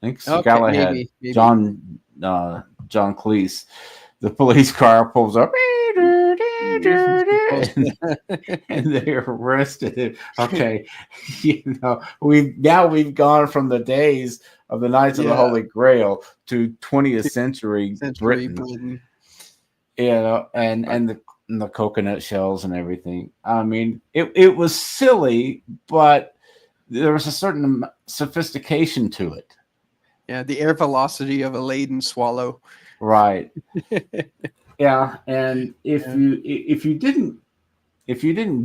I think Sir Galahad, maybe. John Cleese. The police car pulls up and they arrested him. Okay, we've gone from the days of the Knights of the Holy Grail to 20th century Britain. And and the coconut shells and everything. I mean, it was silly, but there was a certain sophistication to it. Yeah, the air velocity of a laden swallow. Right. Yeah, and if you didn't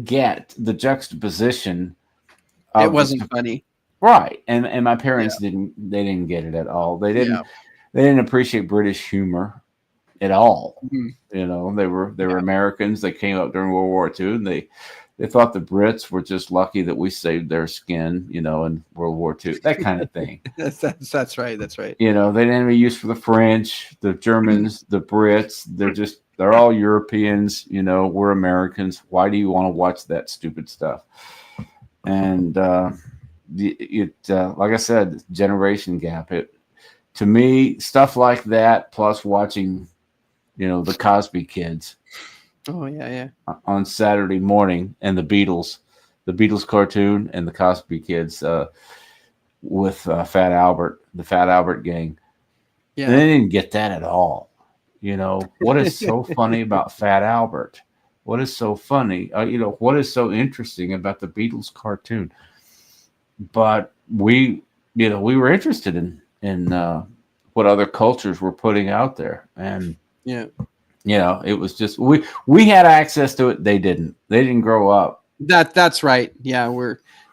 get the juxtaposition of it wasn't funny. Right. And my parents didn't get it at all. They didn't appreciate British humor at all. Mm-hmm. You know, they were Americans. They came up during World War II, and they thought the Brits were just lucky that we saved their skin, you know, in World War II, that kind of thing. That's right. That's right. You know, they didn't have a use for the French, the Germans, the Brits. They're all Europeans. You know, we're Americans. Why do you want to watch that stupid stuff? And like I said, generation gap. To me, stuff like that, plus watching, you know, the Cosby Kids. Oh yeah. On Saturday morning, and the Beatles cartoon, and the Cosby Kids with Fat Albert, the Fat Albert Gang. Yeah, and they didn't get that at all. You know, what is so funny about Fat Albert? What is so funny? You know, what is so interesting about the Beatles cartoon? But we were interested in what other cultures were putting out there, and you know, it was just we had access to it. They didn't grow up. That's right. Yeah,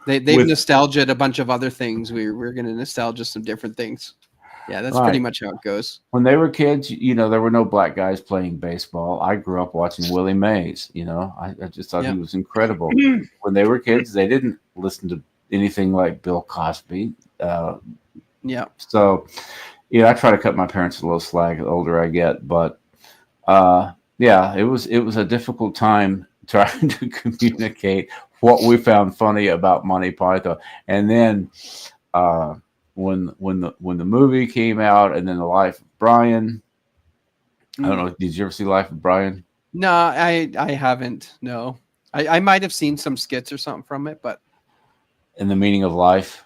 they've nostalgia'd a bunch of other things. We're going to nostalgia some different things. Yeah, that's pretty much how it goes. When they were kids, you know, there were no black guys playing baseball. I grew up watching Willie Mays. You know, I just thought he was incredible. When they were kids, they didn't listen to anything like Bill Cosby. So, I try to cut my parents a little slack the older I get, but it was a difficult time trying to communicate what we found funny about Monty Python. And then when the movie came out, and then The Life of Brian, I don't know, did you ever see Life of Brian? No, I haven't. No, I might have seen some skits or something from it, but And the Meaning of Life.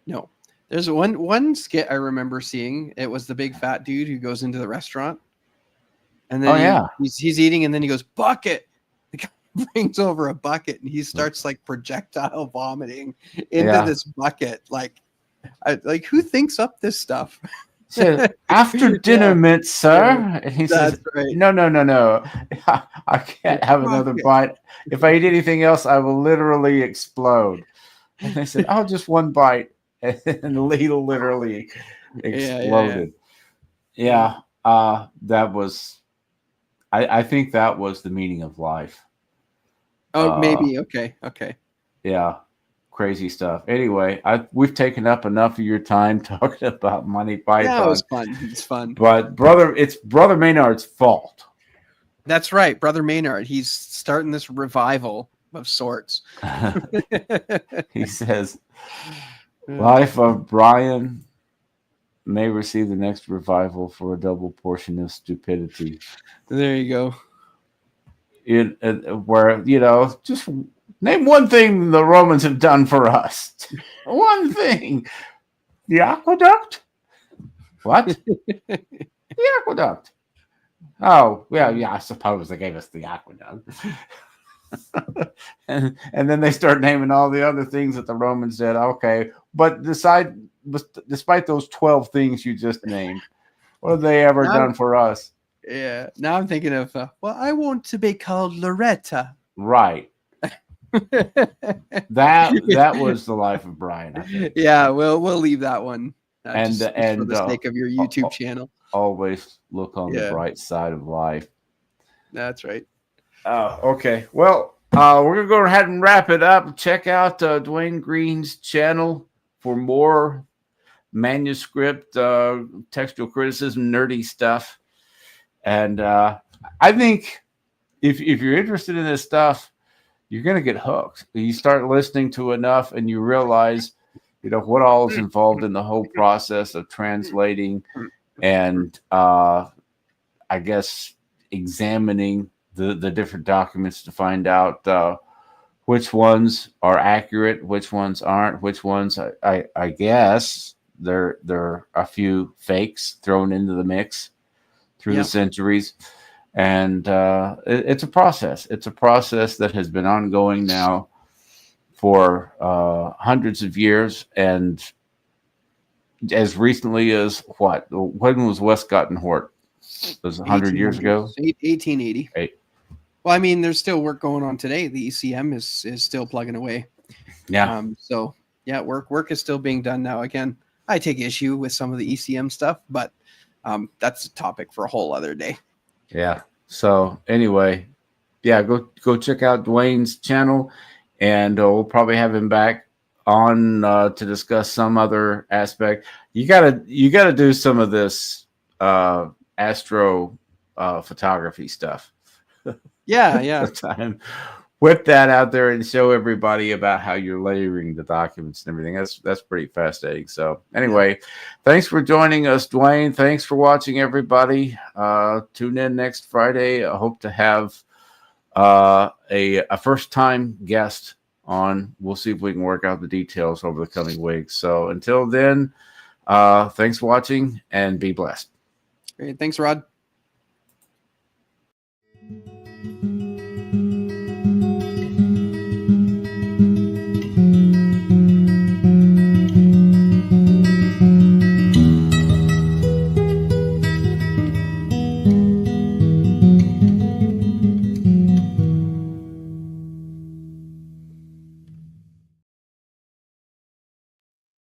No, there's one skit I remember seeing. It was the big fat dude who goes into the restaurant, and then he's eating, and then he goes, bucket. The guy brings over a bucket, and he starts like projectile vomiting into this bucket. Like who thinks up this stuff? So after dinner, mint sir. And he says, right. No. I can't have another bite. If I eat anything else, I will literally explode. And they said, oh, just one bite. And the ladle literally exploded. Yeah. That was, I think that was The Meaning of Life. Oh, maybe. Okay. Yeah. Crazy stuff. Anyway, we've taken up enough of your time talking about Monty Python. Yeah, it was fun. It's fun. But it's Brother Maynard's fault. That's right, Brother Maynard. He's starting this revival of sorts. He says, Life of Brian may receive the next revival for a double portion of stupidity. There you go. Where, just name one thing the Romans have done for us. One thing. The aqueduct? What? The aqueduct. Oh, yeah, I suppose they gave us the aqueduct. and then they start naming all the other things that the Romans did. Okay, but despite those 12 things you just named, what have they ever done for us? Yeah, now I'm thinking of, I want to be called Loretta. Right. that was The Life of Brian, I think. Yeah, we'll leave that one. And for the sake of your YouTube channel. Always look on the bright side of life. That's right. Okay. Well, we're gonna go ahead and wrap it up. Check out Dwayne Green's channel for more manuscript, textual criticism, nerdy stuff. And I think if you're interested in this stuff, you're going to get hooked. You start listening to enough and you realize, what all is involved in the whole process of translating and I guess examining the different documents to find out which ones are accurate, which ones aren't, which ones I guess there are a few fakes thrown into the mix through the centuries. And it's a process. It's a process that has been ongoing now for hundreds of years, and as recently as what? When was Westcott and Hort? It was 100 years ago. 1880. Well, I mean, there's still work going on today. The ECM is still plugging away. Yeah. So yeah, work is still being done now. Again, I take issue with some of the ECM stuff, but that's a topic for a whole other day. Yeah. So anyway, yeah, go check out Dwayne's channel, and we'll probably have him back on to discuss some other aspect. You gotta do some of this astro photography stuff. Yeah. Time. Whip that out there and show everybody about how you're layering the documents and everything. That's pretty fascinating. So anyway, thanks for joining us, Dwayne. Thanks for watching, everybody. Tune in next Friday. I hope to have a first-time guest on. We'll see if we can work out the details over the coming weeks. So until then, thanks for watching and be blessed. Great. Thanks, Rod.